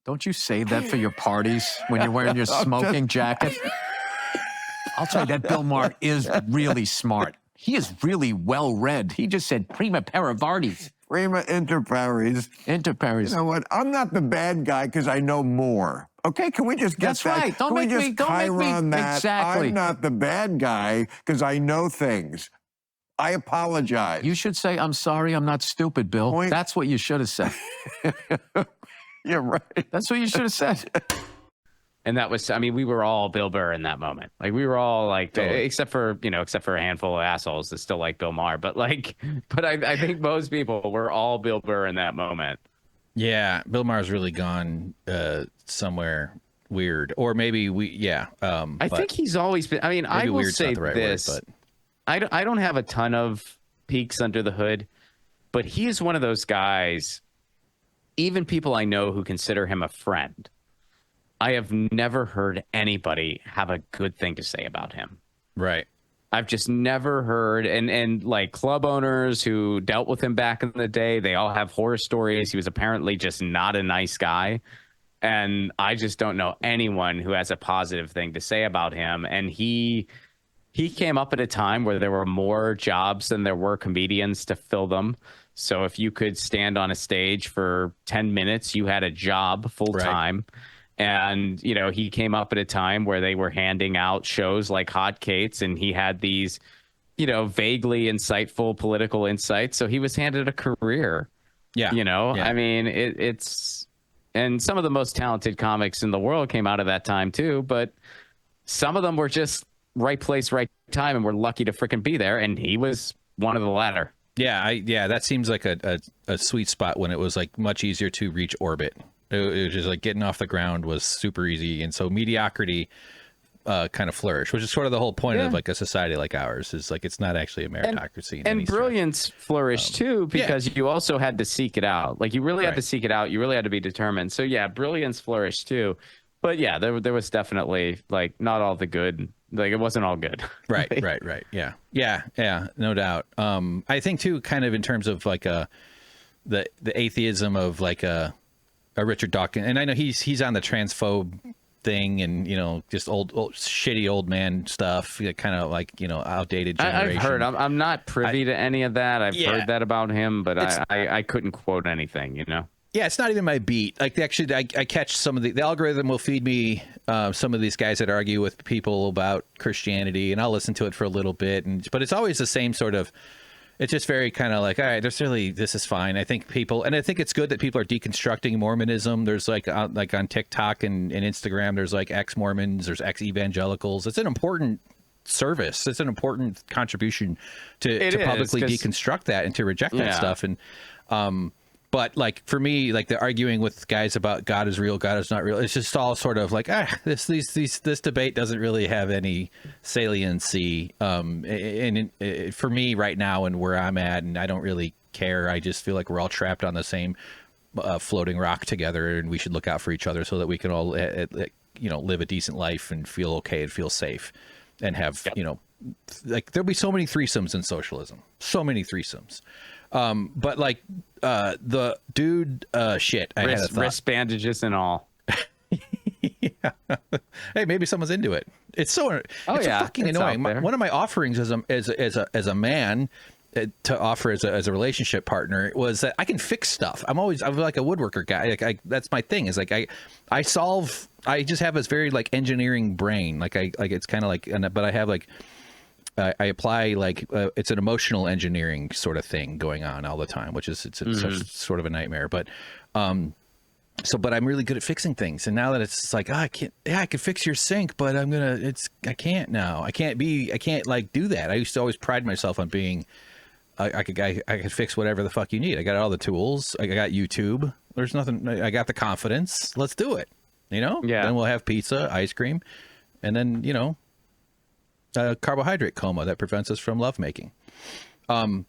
Don't you save that for your parties when you're wearing your smoking jacket? I'll tell you, that Bill Maher is really smart. He is really well read. He just said prima paravaris. Prima inter pares. Inter pares. You know what? I'm not the bad guy because I know more. Okay, can we just get That's that? right. Don't Can we make me- just don't make me- Chiron that? Exactly. I'm not the bad guy because I know things. I apologize. You should say, I'm sorry, I'm not stupid, Bill. Point- That's what you should have said. You're right. That's what you should have said. And that was, I mean, we were all Bill Burr in that moment. Like, we were all like, Totally. except for a handful of assholes that still like Bill Maher. But I think most people were all Bill Burr in that moment. Yeah, Bill Maher's really gone somewhere weird, or maybe I think he's always been. I mean, I will weird's say not the right this: word, but I don't have a ton of peeks under the hood, but he is one of those guys. Even people I know who consider him a friend, I have never heard anybody have a good thing to say about him. right. I've just never heard, and like club owners who dealt with him back in the day, they all have horror stories. He was apparently just not a nice guy. And I just don't know anyone who has a positive thing to say about him. And he came up at a time where there were more jobs than there were comedians to fill them. So if you could stand on a stage for 10 minutes, you had a job full time. Right. And, you know, he came up at a time where they were handing out shows like hotcakes, and he had these, you know, vaguely insightful political insights. So he was handed a career. Yeah. You know, yeah. I mean, it's, and some of the most talented comics in the world came out of that time too, but some of them were just right place, right time, and we're lucky to freaking be there. And he was one of the latter. Yeah, that seems like a sweet spot when it was like much easier to reach orbit. It was just like getting off the ground was super easy, and so mediocrity kind of flourished, which is sort of the whole point of like a society like ours. Is like it's not actually a meritocracy. And brilliance flourished too, because you also had to seek it out. Like you really had to seek it out. You really had to be determined. So yeah, brilliance flourished too. But yeah, there was definitely like not all the good. Like it wasn't all good. Right. Yeah. No doubt. I think too, kind of in terms of like the atheism of like a Richard Dawkins, and I know he's on the transphobe thing, and you know, just old shitty old man stuff, kind of like, you know, outdated generation. I've heard. I'm not privy to any of that. I've heard that about him, but I couldn't quote anything. You know. Yeah, it's not even my beat. Like actually, I catch some of the algorithm will feed me some of these guys that argue with people about Christianity, and I'll listen to it for a little bit, but it's always the same sort of. It's just very kind of like, all right, this is fine. I think it's good that people are deconstructing Mormonism. There's like on TikTok and Instagram, there's like ex-Mormons, there's ex-evangelicals. It's an important service. It's an important contribution to publicly deconstruct that and to reject that stuff. And, but like for me, like the arguing with guys about God is real, God is not real, it's just all sort of like, this debate doesn't really have any saliency. And for me right now and where I'm at, and I don't really care. I just feel like we're all trapped on the same floating rock together, and we should look out for each other so that we can all, you know, live a decent life and feel okay and feel safe and have, you know, like there'll be so many threesomes in socialism, so many threesomes. But like the dude shit, I had a thought. Wrist bandages and all. Yeah. Hey, maybe someone's into it. It's so fucking annoying. One of my offerings as a man to offer as a relationship partner was that I can fix stuff. I'm like a woodworker guy. Like that's my thing. Is like I just have this very like engineering brain. Like it's kind of like, but I have like. I apply like it's an emotional engineering sort of thing going on all the time, which is it's sort of a nightmare. But but I'm really good at fixing things, and now that it's like I can fix your sink, but I can't now. I can't like do that. I used to always pride myself on being I could fix whatever the fuck you need. I got all the tools. I got YouTube. There's nothing. I got the confidence. Let's do it. You know. Yeah. Then we'll have pizza, ice cream, and then you know. Carbohydrate coma that prevents us from lovemaking. What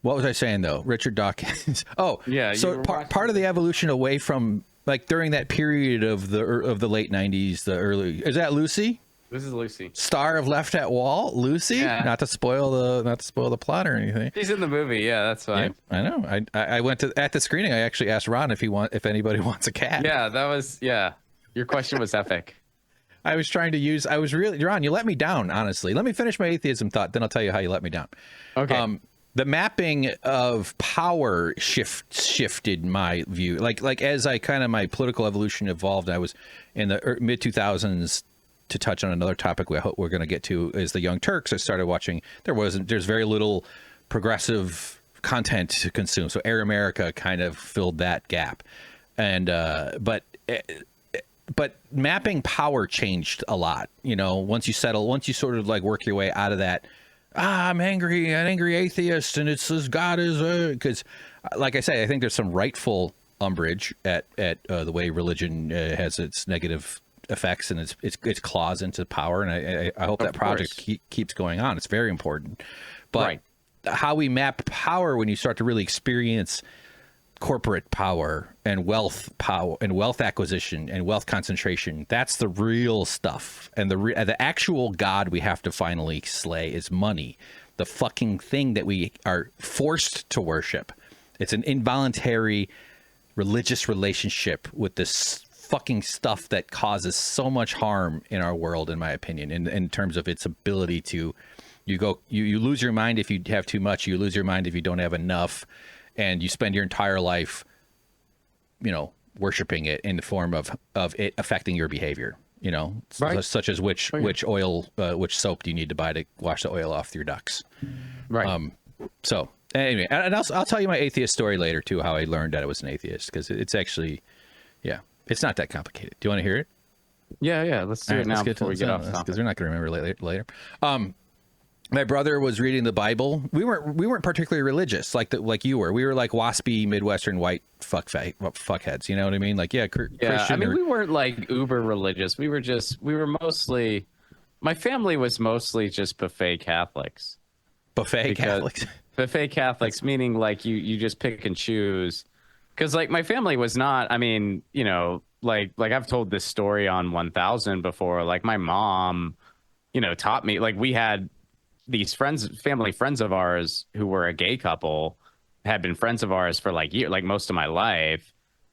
was I saying though? Richard Dawkins. Oh, yeah. So part of the evolution away from like during that period of the late '90s, the early is that Lucy? This is Lucy. Star of Left at Wall, Lucy. Yeah. Not to spoil the plot or anything. She's in the movie. Yeah, that's fine. Yeah, I know. I went at the screening. I actually asked Ron if anybody wants a cat. Yeah, that was Your question was epic. I was really, Ron, you let me down, honestly. Let me finish my atheism thought, then I'll tell you how you let me down. Okay. The mapping of power shifted my view. Like as my political evolution evolved, I was in the mid 2000s. To touch on another topic we hope we're going to get to is the Young Turks. I started watching. There's very little progressive content to consume, so Air America kind of filled that gap. And but mapping power changed a lot. Once you sort of like work your way out of that. I'm an angry atheist, and it says God is because, like I say, I think there's some rightful umbrage at the way religion has its negative effects and its claws into power, and I hope that project keeps going on. It's very important. But how we map power when you start to really experience corporate power and wealth acquisition and wealth concentration, that's the real stuff. And the actual God we have to finally slay is money, the fucking thing that we are forced to worship. It's an involuntary religious relationship with this fucking stuff that causes so much harm in our world, in my opinion, in terms of its ability to, you lose your mind if you have too much, you lose your mind if you don't have enough, and you spend your entire life, worshiping it in the form of it affecting your behavior, such as which soap do you need to buy to wash the oil off your ducks. Right. So anyway, and I'll tell you my atheist story later too, how I learned that I was an atheist, because it's actually, it's not that complicated. Do you want to hear it? Yeah. Let's do it now before we get off topic, because we're not going to remember later. My brother was reading the Bible. We weren't particularly religious like you were. We were like waspy Midwestern white fuckheads. You know what I mean? Like Christian. I mean, we weren't like uber religious. We were mostly. My family was mostly just buffet Catholics. Buffet Catholics, meaning like you just pick and choose. Because like my family was not. I mean, like I've told this story on 1000 before. Like my mom, taught me. Like we had these family friends of ours who were a gay couple, had been friends of ours for like most of my life,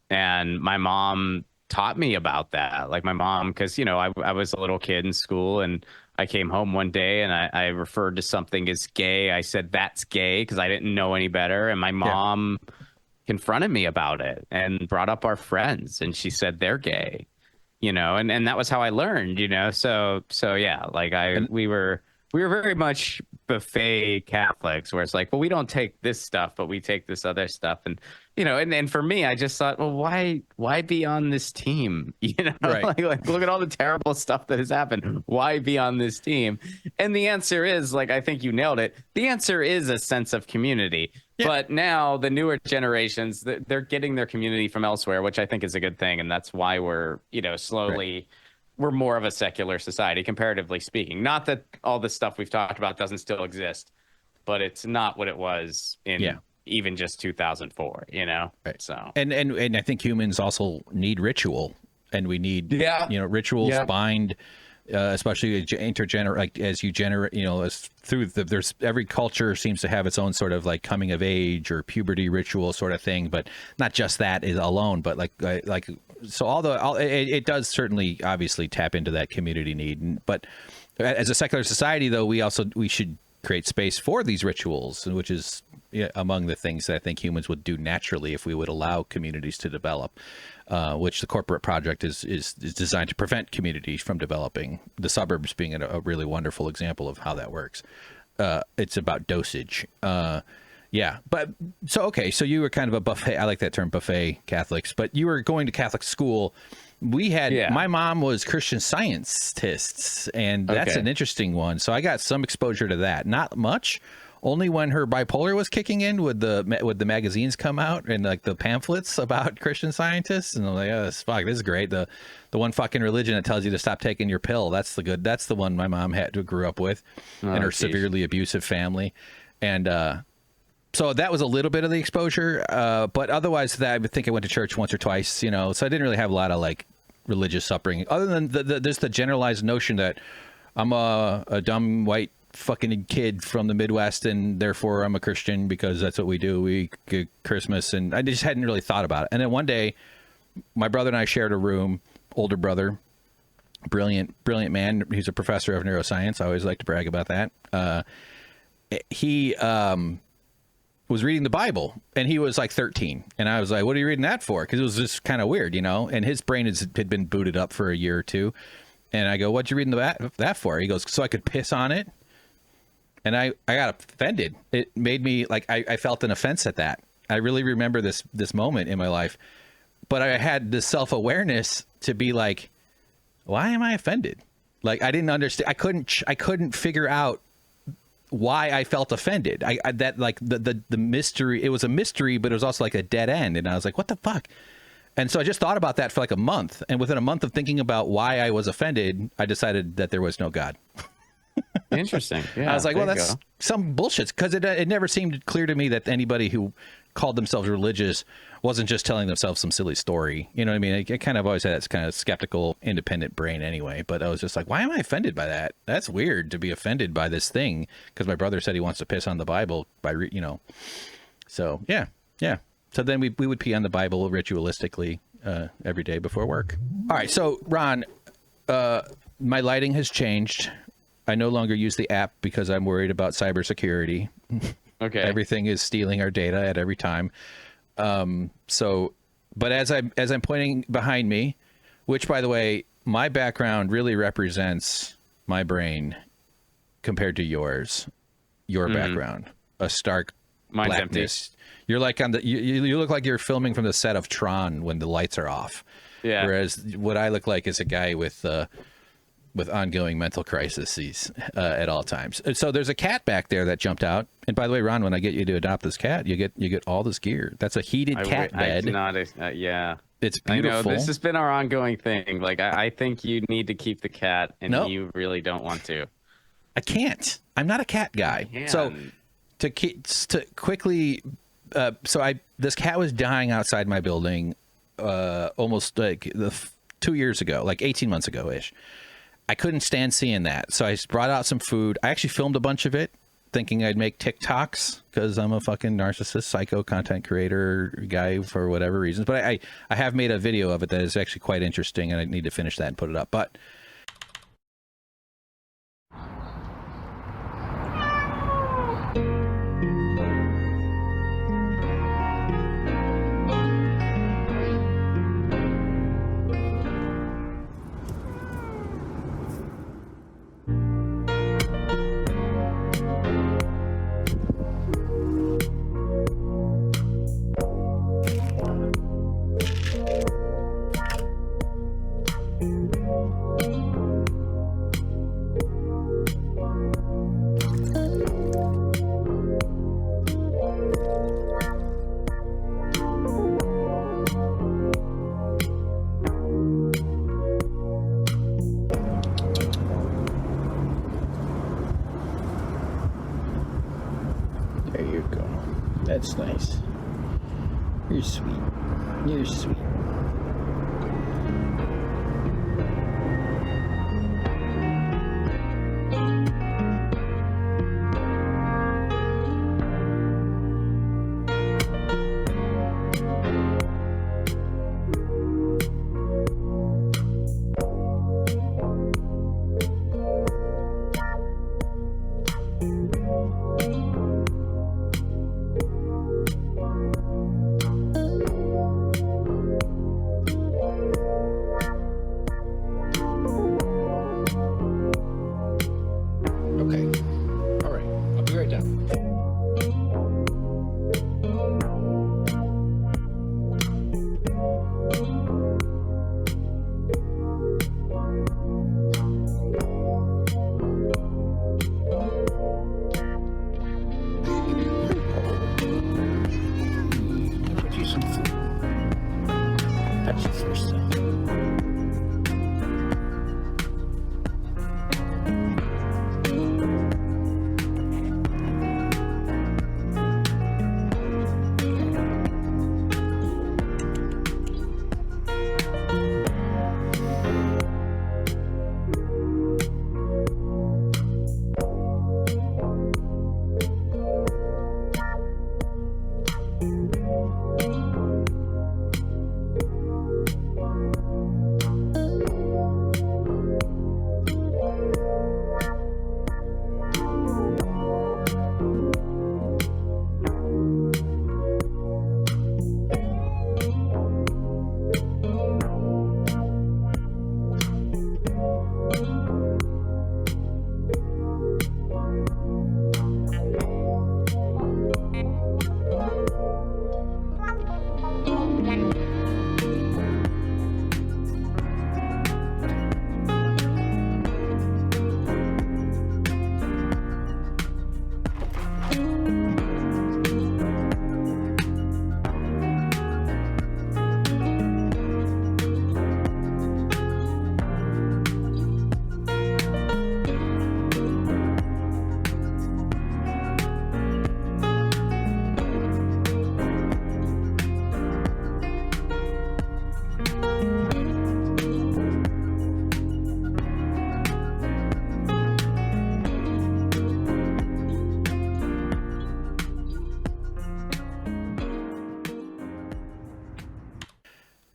and my mom taught me about that. Like my mom, because I was a little kid in school, and I came home one day and I referred to something as gay. I said that's gay because I didn't know any better, and my mom confronted me about it and brought up our friends, and she said they're gay, and that was how I learned, so yeah, like we were very much buffet Catholics, where it's like, well, we don't take this stuff, but we take this other stuff. And, and for me, I just thought, well, why be on this team? Right. like look at all the terrible stuff that has happened. Why be on this team? And the answer is, like, I think you nailed it. The answer is a sense of community. Yeah. But now the newer generations, they're getting their community from elsewhere, which I think is a good thing. And that's why we're, slowly... Right. We're more of a secular society, comparatively speaking. Not that all the stuff we've talked about doesn't still exist, but it's not what it was in even just 2004, Right. So and I think humans also need ritual, and we need rituals bind, especially like as you generate, there's every culture seems to have its own sort of like coming of age or puberty ritual sort of thing, but not just that is alone, but like so it does certainly obviously tap into that community need. But as a secular society, though, we should create space for these rituals, which is among the things that I think humans would do naturally if we would allow communities to develop, which the corporate project is designed to prevent communities from developing, the suburbs being a really wonderful example of how that works. It's about dosage. But so you were kind of a buffet. I like that term, buffet Catholics, but you were going to Catholic school. We had, my mom was Christian Scientists, and that's an interesting one. So I got some exposure to that. Not much, only when her bipolar was kicking in, would the magazines come out and like the pamphlets about Christian Scientists, and I'm like, oh, this is great. The one fucking religion that tells you to stop taking your pill. That's the one my mom grew up with, in her severely abusive family, and so that was a little bit of the exposure, but otherwise, I think I went to church once or twice, so I didn't really have a lot of like religious upbringing, other than there's the generalized notion that I'm a dumb white fucking kid from the Midwest, and therefore I'm a Christian because that's what we do. We get Christmas, and I just hadn't really thought about it. And then one day, my brother and I shared a room. Older brother, brilliant man. He's a professor of neuroscience. I always like to brag about that. He was reading the Bible, and he was like 13, and I was like, "What are you reading that for?" Because it was just kind of weird, you know. And his brain had been booted up for a year or two, and I go, "What'd you reading that for?" He goes, "So I could piss on it." And I got offended. It made me like I felt an offense at that. I really remember this moment in my life, but I had this self-awareness to be like, why am I offended? Like I didn't understand. I couldn't figure out why I felt offended. That like the mystery. It was a mystery, but it was also like a dead end. And I was like, what the fuck? And so I just thought about that for like a month. And within a month of thinking about why I was offended, I decided that there was no God. Interesting. Yeah, I was like, well, there you that's go. some bullshit, because it never seemed clear to me that anybody who called themselves religious wasn't just telling themselves some silly story. You know what I mean? I kind of always had this kind of skeptical, independent brain anyway, but I was just like, why am I offended by that? That's weird to be offended by this thing because my brother said he wants to piss on the Bible by, so yeah. So then we would pee on the Bible ritualistically every day before work. All right. So Ron, my lighting has changed. I no longer use the app because I'm worried about cybersecurity. Okay. Everything is stealing our data at every time. But as I'm pointing behind me, which by the way, my background really represents my brain compared to yours, your background, a stark Mine's blackness. You're like you look like you're filming from the set of Tron when the lights are off. Yeah. Whereas what I look like is a guy with ongoing mental crises at all times. And so there's a cat back there that jumped out. And by the way, Ron, when I get you to adopt this cat, you get all this gear. That's a heated cat bed. Yeah. It's I beautiful. know this has been our ongoing thing. Like I think you need to keep the cat, and No. you really don't want to. I can't. I'm not a cat guy. So to quickly, this cat was dying outside my building, almost like 2 years ago, like 18 months ago ish. I couldn't stand seeing that. So I brought out some food. I actually filmed a bunch of it thinking I'd make TikToks because I'm a fucking narcissist, psycho content creator guy for whatever reasons. But I have made a video of it that is actually quite interesting, and I need to finish that and put it up. But there you go. That's nice. You're sweet. You're sweet.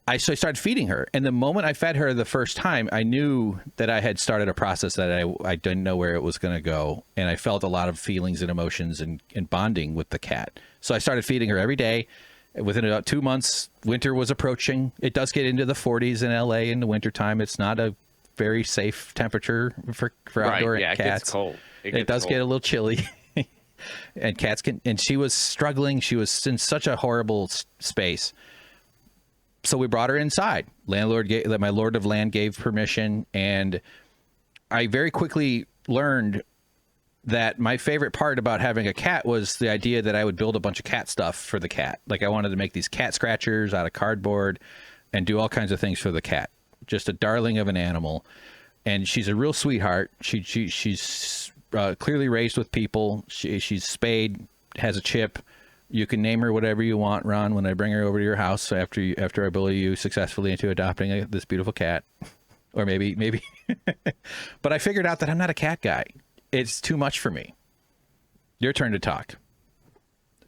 I started feeding her, and the moment I fed her the first time, I knew that I had started a process that I didn't know where it was going to go, and I felt a lot of feelings and emotions and bonding with the cat. So I started feeding her every day. Within about 2 months, winter was approaching. It does get into the 40s in LA in the wintertime. It's not a very safe temperature for outdoor yeah, cats. It gets cold. It does get a little chilly. And cats can, and she was struggling. She was in such a horrible space. So we brought her inside. My lord of land gave permission, and I very quickly learned that my favorite part about having a cat was the idea that I would build a bunch of cat stuff for the cat. Like I wanted to make these cat scratchers out of cardboard and do all kinds of things for the cat. Just a darling of an animal, and she's a real sweetheart. She's clearly raised with people. She's spayed, has a chip. You can name her whatever you want, Ron, when I bring her over to your house after I bully you successfully into adopting this beautiful cat. Or maybe. But I figured out that I'm not a cat guy. It's too much for me. Your turn to talk.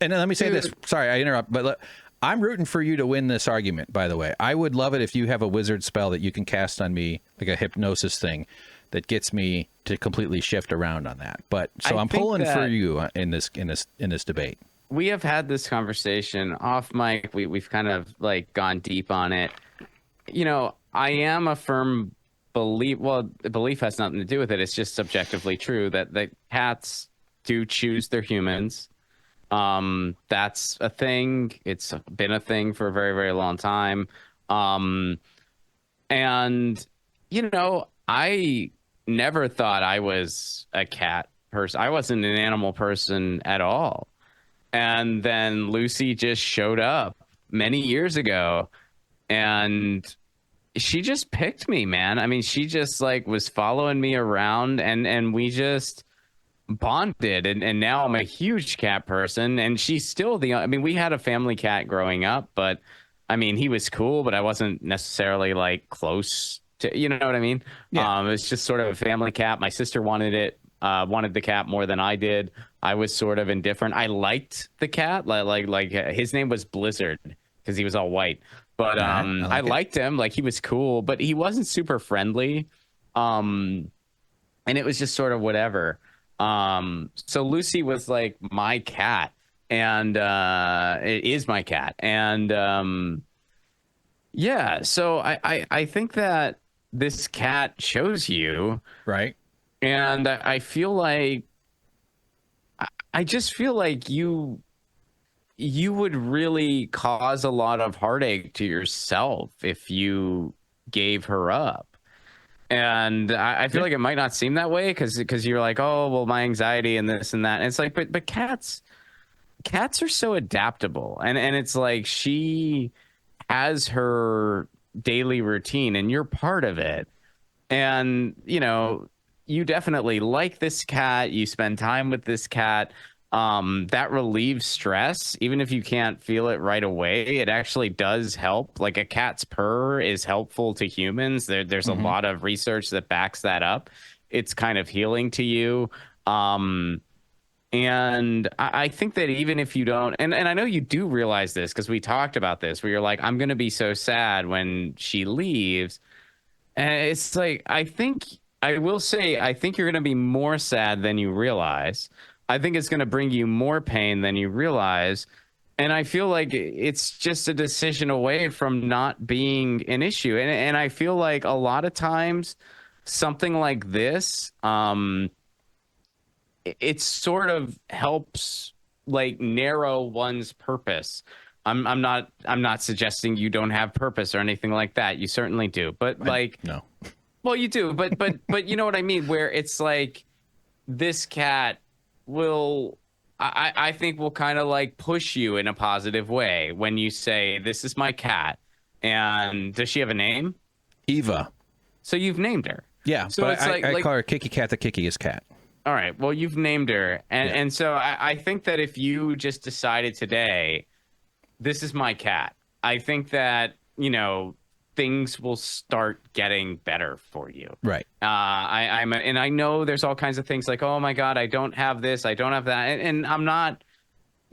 And let me say this. Sorry, I interrupt, but I'm rooting for you to win this argument, by the way. I would love it if you have a wizard spell that you can cast on me, like a hypnosis thing, that gets me to completely shift around on that. But so I'm pulling for you in this debate. We have had this conversation off mic. We've kind of like gone deep on it. You know, I am a firm belief. Well, the belief has nothing to do with it. It's just subjectively true that cats do choose their humans. That's a thing. It's been a thing for a very, very long time. And you know, I never thought I was a cat person. I wasn't an animal person at all. And then Lucy just showed up many years ago, and she just picked me, man. I mean, she just like was following me around, and we just bonded. And now I'm a huge cat person, and she's still I mean, we had a family cat growing up, but I mean, he was cool, but I wasn't necessarily like close to, you know what I mean? Yeah. It's just sort of a family cat. My sister wanted the cat more than I did. I was sort of indifferent. I liked the cat, like his name was Blizzard because he was all white. But I liked him, like he was cool, but he wasn't super friendly. And it was just sort of whatever. So Lucy was like my cat, and it is my cat. And yeah, so I think that this cat chose you, right? And I feel like I just feel like you would really cause a lot of heartache to yourself if you gave her up. And I feel like it might not seem that way because you're like, oh, well, my anxiety and this and that. And it's like, but cats are so adaptable. And it's like she has her daily routine and you're part of it. And, you know, you definitely like this cat. You spend time with this cat. That relieves stress. Even if you can't feel it right away, it actually does help. Like a cat's purr is helpful to humans. There's a lot of research that backs that up. It's kind of healing to you. And I think that even if you don't, and I know you do realize this because we talked about this, where you're like, I'm going to be so sad when she leaves. And it's like, I will say, I think you're going to be more sad than you realize. I think it's going to bring you more pain than you realize. And I feel like it's just a decision away from not being an issue. And I feel like a lot of times something like this, it sort of helps like narrow one's purpose. I'm not suggesting you don't have purpose or anything like that. You certainly do. But no. Well, you do, but you know what I mean, where it's like this cat will, I think will kind of like push you in a positive way when you say, this is my cat. And does she have a name? Eva. So you've named her. Yeah, so but I call her Kiki Cat, the Kikiest cat. All right, well, you've named her. And so I think that if you just decided today, this is my cat, I think that, you know, things will start getting better for you. Right. And I know there's all kinds of things like, oh my God, I don't have this, I don't have that. And I'm not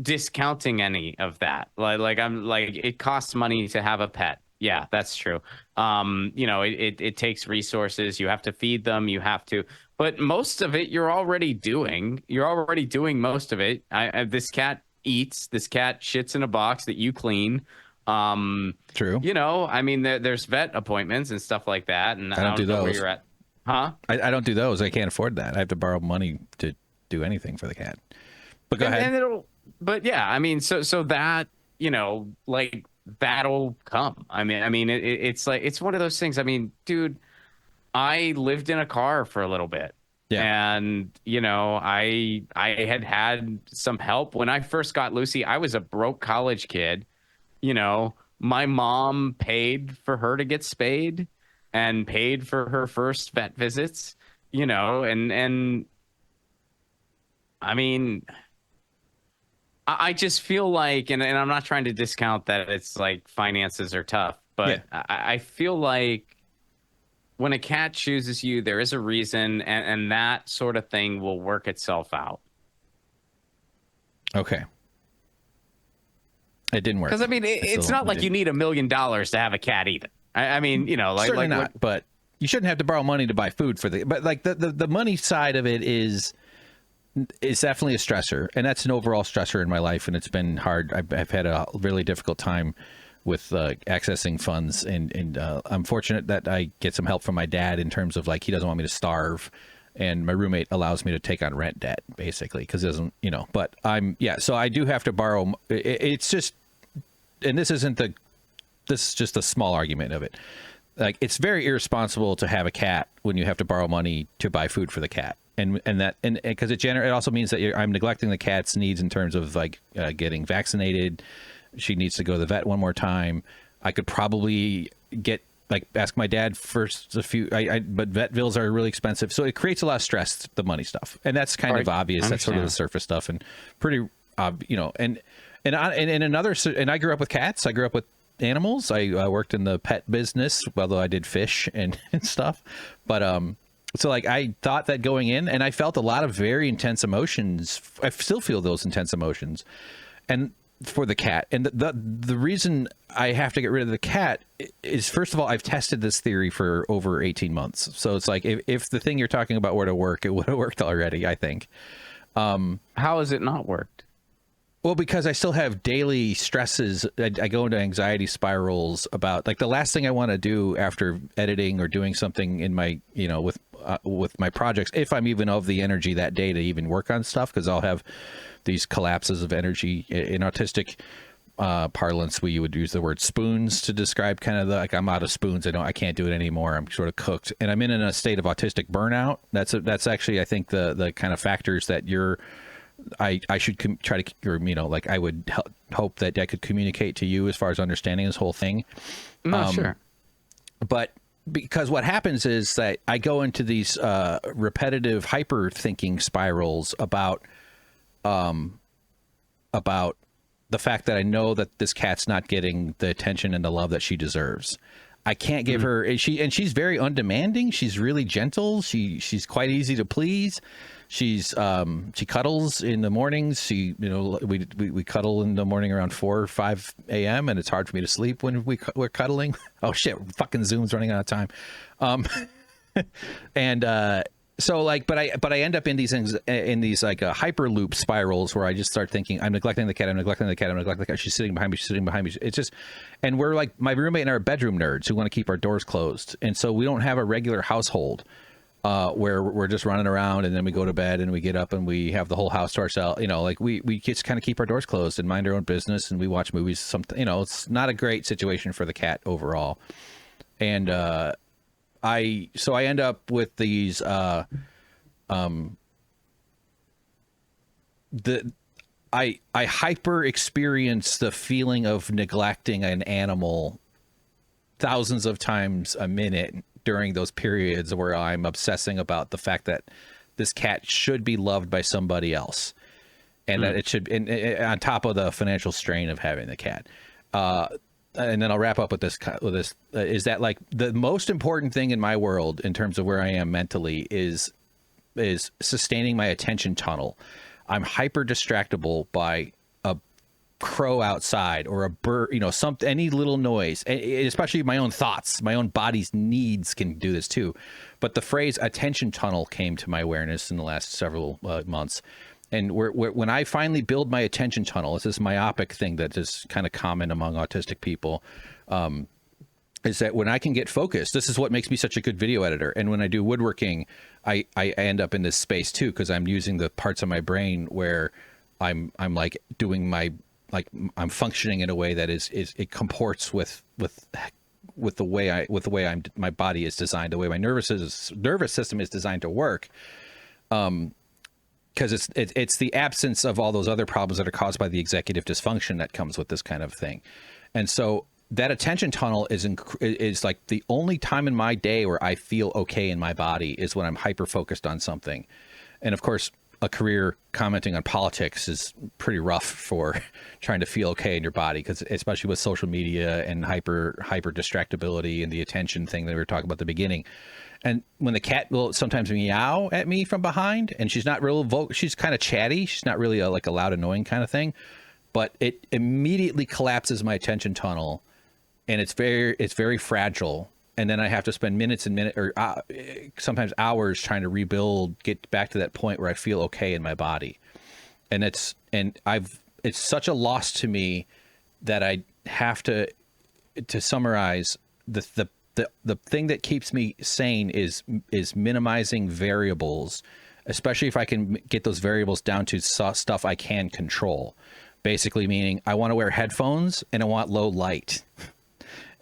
discounting any of that. Like I'm like, it costs money to have a pet. Yeah, that's true. You know, it takes resources. You have to feed them. You have to, but most of it you're already doing. You're already doing most of it. This cat eats. This cat shits in a box that you clean. True. You know, I mean, there's vet appointments and stuff like that. And I don't do know where those. you're at. Huh? I don't do those. I can't afford that. I have to borrow money to do anything for the cat. But go ahead. But yeah, I mean, so that, you know, like that'll come. I mean, it's like, it's one of those things. I mean, dude, I lived in a car for a little bit. Yeah. And, you know, I had some help when I first got Lucy. I was a broke college kid. You know, my mom paid for her to get spayed and paid for her first vet visits, you know, and I mean, I just feel like, and I'm not trying to discount that it's like finances are tough, but Yeah. I feel like when a cat chooses you, there is a reason, and that sort of thing will work itself out. Okay. It didn't work. Because I mean, it's not like you need $1 million to have a cat either. I mean, you know, certainly like not. But you shouldn't have to borrow money to buy food for the. But like the money side of it is definitely a stressor, and that's an overall stressor in my life, and it's been hard. I've had a really difficult time with accessing funds, and I'm fortunate that I get some help from my dad in terms of like he doesn't want me to starve. And my roommate allows me to take on rent debt, basically, because it doesn't, you know. But so I do have to borrow. It's just, and this is just a small argument of it. Like, it's very irresponsible to have a cat when you have to borrow money to buy food for the cat, and because it also means that I'm neglecting the cat's needs in terms of like getting vaccinated. She needs to go to the vet one more time. I could probably ask my dad first a few, but vet bills are really expensive. So it creates a lot of stress, the money stuff. And that's kind of obvious. That's sort of the surface stuff and pretty, you know, and I grew up with cats. I grew up with animals. I worked in the pet business, although I did fish and stuff. But, so like I thought that going in, and I felt a lot of very intense emotions. I still feel those intense emotions. And for the cat, and the reason I have to get rid of the cat is, first of all, I've tested this theory for over 18 months. So it's like if the thing you're talking about were to work, it would have worked already, I think. How has it not worked? Well, because I still have daily stresses. I go into anxiety spirals about, like, the last thing I want to do after editing or doing something in my, you know, with my projects, if I'm even of the energy that day to even work on stuff, because I'll have these collapses of energy. In autistic parlance, we would use the word spoons to describe kind of like, I'm out of spoons. I can't do it anymore. I'm sort of cooked, and I'm in a state of autistic burnout. That's actually, I think, the kind of factors that I should try to, or, you know, like I would hope that I could communicate to you as far as understanding this whole thing. Sure. But because what happens is that I go into these repetitive hyper thinking spirals about the fact that I know that this cat's not getting the attention and the love that she deserves. I can't give her, and she's very undemanding. She's really gentle. She's quite easy to please. She cuddles in the mornings. We cuddle in the morning around 4 or 5 a.m. and it's hard for me to sleep when we're cuddling. Oh shit! Fucking Zoom's running out of time. So like, but I end up in these things, in these like hyper loop spirals where I just start thinking, I'm neglecting the cat. I'm neglecting the cat. I'm neglecting the cat. She's sitting behind me. She's sitting behind me. It's just, and we're like, my roommate and I are bedroom nerds who want to keep our doors closed, and so we don't have a regular household where we're just running around and then we go to bed and we get up and we have the whole house to ourselves. You know, like we just kind of keep our doors closed and mind our own business, and we watch movies. Something, you know, it's not a great situation for the cat overall, and I end up with these I hyper experience the feeling of neglecting an animal thousands of times a minute during those periods where I'm obsessing about the fact that this cat should be loved by somebody else, and that it should, and on top of the financial strain of having the cat. And then I'll wrap up with this, is that like the most important thing in my world in terms of where I am mentally is sustaining my attention tunnel. I'm hyper distractible by a crow outside or a bird, something, any little noise, especially my own thoughts, my own body's needs can do this too. But the phrase attention tunnel came to my awareness in the last several months. And when I finally build my attention tunnel, it's this myopic thing that is kind of common among autistic people, is that when I can get focused, this is what makes me such a good video editor. And when I do woodworking, I end up in this space too, because I'm using the parts of my brain where I'm like doing I'm functioning in a way that it comports with the way my body is designed, the way my nervous system is designed to work. Because it's the absence of all those other problems that are caused by the executive dysfunction that comes with this kind of thing. And so that attention tunnel is like the only time in my day where I feel okay in my body is when I'm hyper focused on something. And of course, a career commenting on politics is pretty rough for trying to feel okay in your body, because especially with social media and hyper distractibility and the attention thing that we were talking about at the beginning. And when the cat will sometimes meow at me from behind, and she's not real she's kind of chatty. She's not really like a loud, annoying kind of thing, but it immediately collapses my attention tunnel, and it's very fragile. And then I have to spend minutes or sometimes hours trying to rebuild, get back to that point where I feel okay in my body. And it's such a loss to me that I have to summarize the thing that keeps me sane is minimizing variables, especially if I can get those variables down to stuff I can control. Basically meaning I want to wear headphones and I want low light.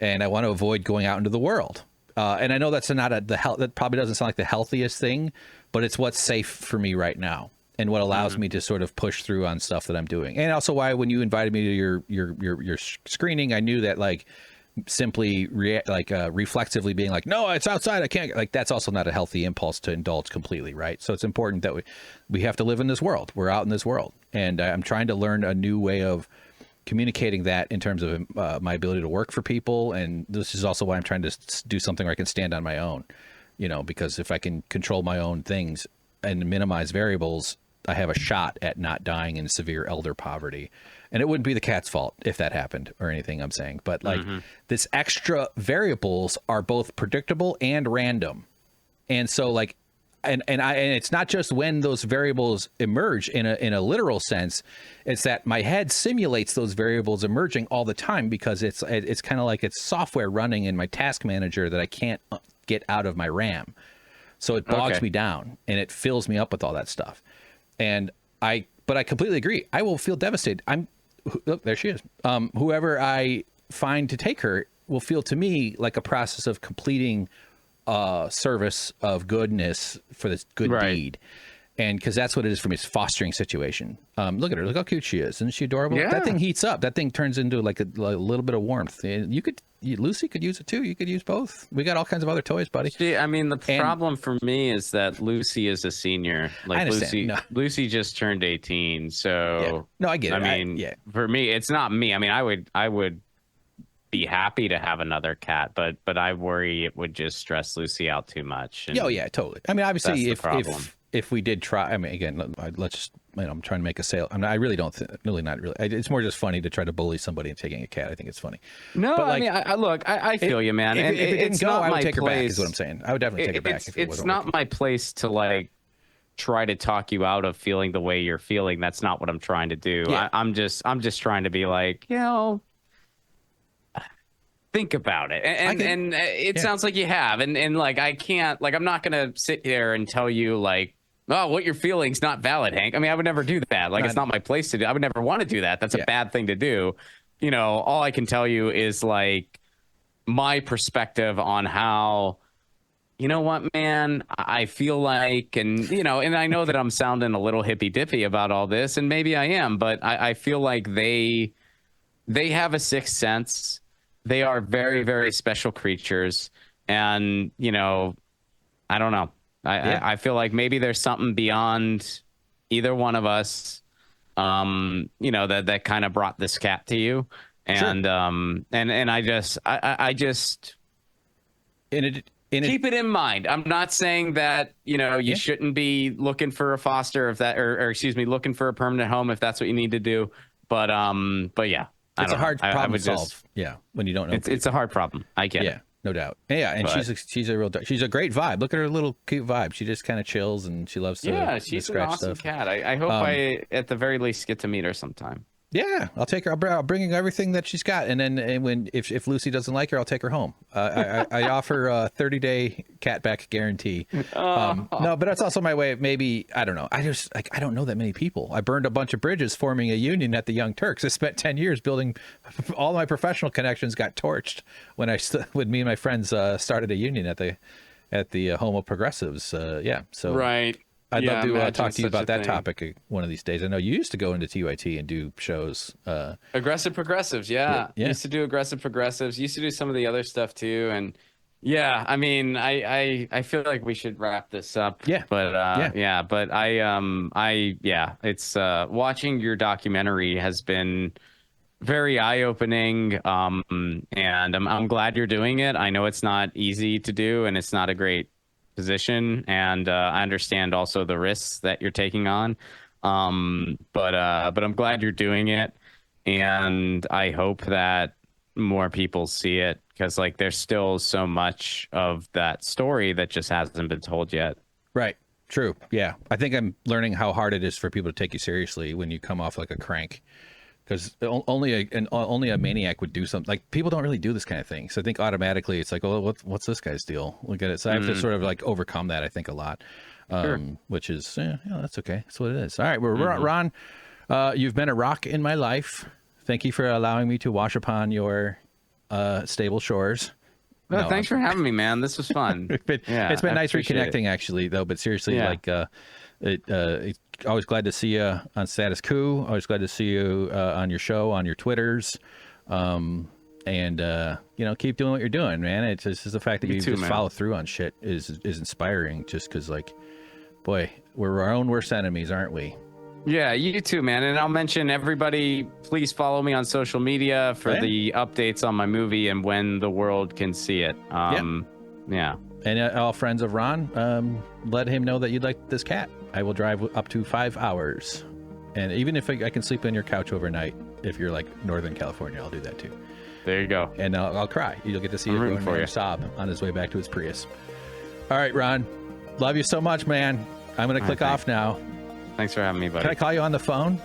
And I want to avoid going out into the world. And I know that's that probably doesn't sound like the healthiest thing, but it's what's safe for me right now, and what allows me to sort of push through on stuff that I'm doing. And also why, when you invited me to your screening, I knew that like simply reflexively being like, no, it's outside, I can't, like, that's also not a healthy impulse to indulge completely, right? So it's important that we have to live in this world. We're out in this world, and I'm trying to learn a new way of communicating that in terms of my ability to work for people. And this is also why I'm trying to do something where I can stand on my own, because if I can control my own things and minimize variables, I have a shot at not dying in severe elder poverty. And it wouldn't be the cat's fault if that happened or anything I'm saying, but like this extra variables are both predictable and random. And so like, and it's not just when those variables emerge in a literal sense, it's that my head simulates those variables emerging all the time, because it's kind of like it's software running in my task manager that I can't get out of my RAM. So it bogs me down and it fills me up with all that stuff. But I completely agree. I will feel devastated. Look, there she is. Whoever I find to take her will feel to me like a process of completing service of goodness for this good deed. And because that's what it is for me, it's fostering situation. Look at her, look how cute she is. Isn't she adorable? Yeah. That thing heats up. That thing turns into like a little bit of warmth. Lucy could use it too. You could use both. We got all kinds of other toys, buddy. See, I mean, the problem for me is that Lucy is a senior. Like, I understand. Lucy just turned 18. So no, I get it. I mean, for me, it's not me. I mean, I would be happy to have another cat, but I worry it would just stress Lucy out too much. Oh yeah, totally. I mean, obviously, if we did try, I mean, again, let's just, I'm trying to make a sale. I mean, I really don't not really. It's more just funny to try to bully somebody and taking a cat. I think it's funny. No, but like, I mean, I feel you, man. If it didn't go, I would take her back, is what I'm place. saying. I would definitely take her back if it wasn't It's not working. my place to like try to talk you out of feeling the way you're feeling. That's not what I'm trying to do. Yeah. I'm just trying to be like, think about it. And it sounds like you have. And like, I can't, like, I'm not going to sit here and tell you like, oh, what you're feeling is not valid, Hank. I mean, I would never do that. Like, it's not my place to do. I would never want to do that. That's a bad thing to do. All I can tell you is like my perspective on how, you know what, man, I feel like, and I know that I'm sounding a little hippy dippy about all this, and maybe I am, but I feel like they have a sixth sense. They are very, very special creatures. And, I don't know. I feel like maybe there's something beyond either one of us, that kind of brought this cat to you. And, and I just keep it in mind. I'm not saying that, you shouldn't be looking for a foster if that, or excuse me, looking for a permanent home if that's what you need to do. But yeah, It's a hard I problem would to solve. just- Yeah, when you don't know. It's a hard problem. I get Yeah, it. no doubt. Yeah, and But- she's a great vibe. Look at her little cute vibe. She just kind of chills and she loves to Yeah, to she's an scratch awesome stuff. cat. I hope I, at the very least, get to meet her sometime. Yeah, I'll take her. I'll bring her everything that she's got, and then if Lucy doesn't like her, I'll take her home. I offer a 30-day cat back guarantee. No, but that's also my way of maybe, I don't know. I don't know that many people. I burned a bunch of bridges forming a union at the Young Turks. I spent 10 years building. All my professional connections got torched when me and my friends started a union at the Homo Progressives. Yeah, so Right. I'd love to imagine talk to you such about a that thing. topic one of these days. I know you used to go into TYT and do shows. Aggressive progressives, yeah. Yeah. Used to do aggressive progressives. Used to do some of the other stuff too, and yeah. I mean, I feel like we should wrap this up. Yeah. But Yeah. yeah. But it's watching your documentary has been very eye-opening, and I'm glad you're doing it. I know it's not easy to do, and it's not a great position, and I understand also the risks that you're taking on, but I'm glad you're doing it, and I hope that more people see it, because like there's still so much of that story that just hasn't been told yet. Right. True. Yeah. I think I'm learning how hard it is for people to take you seriously when you come off like a crank, because only a maniac would do something. Like, people don't really do this kind of thing. So I think automatically it's like, well, what's this guy's deal? Look at it. So I have to sort of like overcome that, I think, a lot, which is, yeah, that's okay. That's what it is. All right. Well, Ron, you've been a rock in my life. Thank you for allowing me to wash upon your stable shores. Well, No, thanks for having me, man. This was fun. Yeah, it's been I nice appreciate it. reconnecting, actually, though. But seriously, Yeah. like, always glad to see you on Status Coup. Always glad to see you on your show, on your Twitters, and keep doing what you're doing, man. It's just the fact that you too, just man. follow through on shit is inspiring. Just because, like, boy, we're our own worst enemies, aren't we? Yeah, you too, man. And I'll mention everybody, please follow me on social media for Yeah. the updates on my movie and when the world can see it. Yeah. And all friends of Ron, let him know that you'd like this cat. I will drive up to 5 hours. And even if I can sleep on your couch overnight, if you're like Northern California, I'll do that too. There you go. And I'll cry. You'll get to see I'm a rooting grown for man you. sob on his way back to his Prius. All right, Ron. Love you so much, man. I'm going to click right, off now. Thanks for having me, buddy. Can I call you on the phone?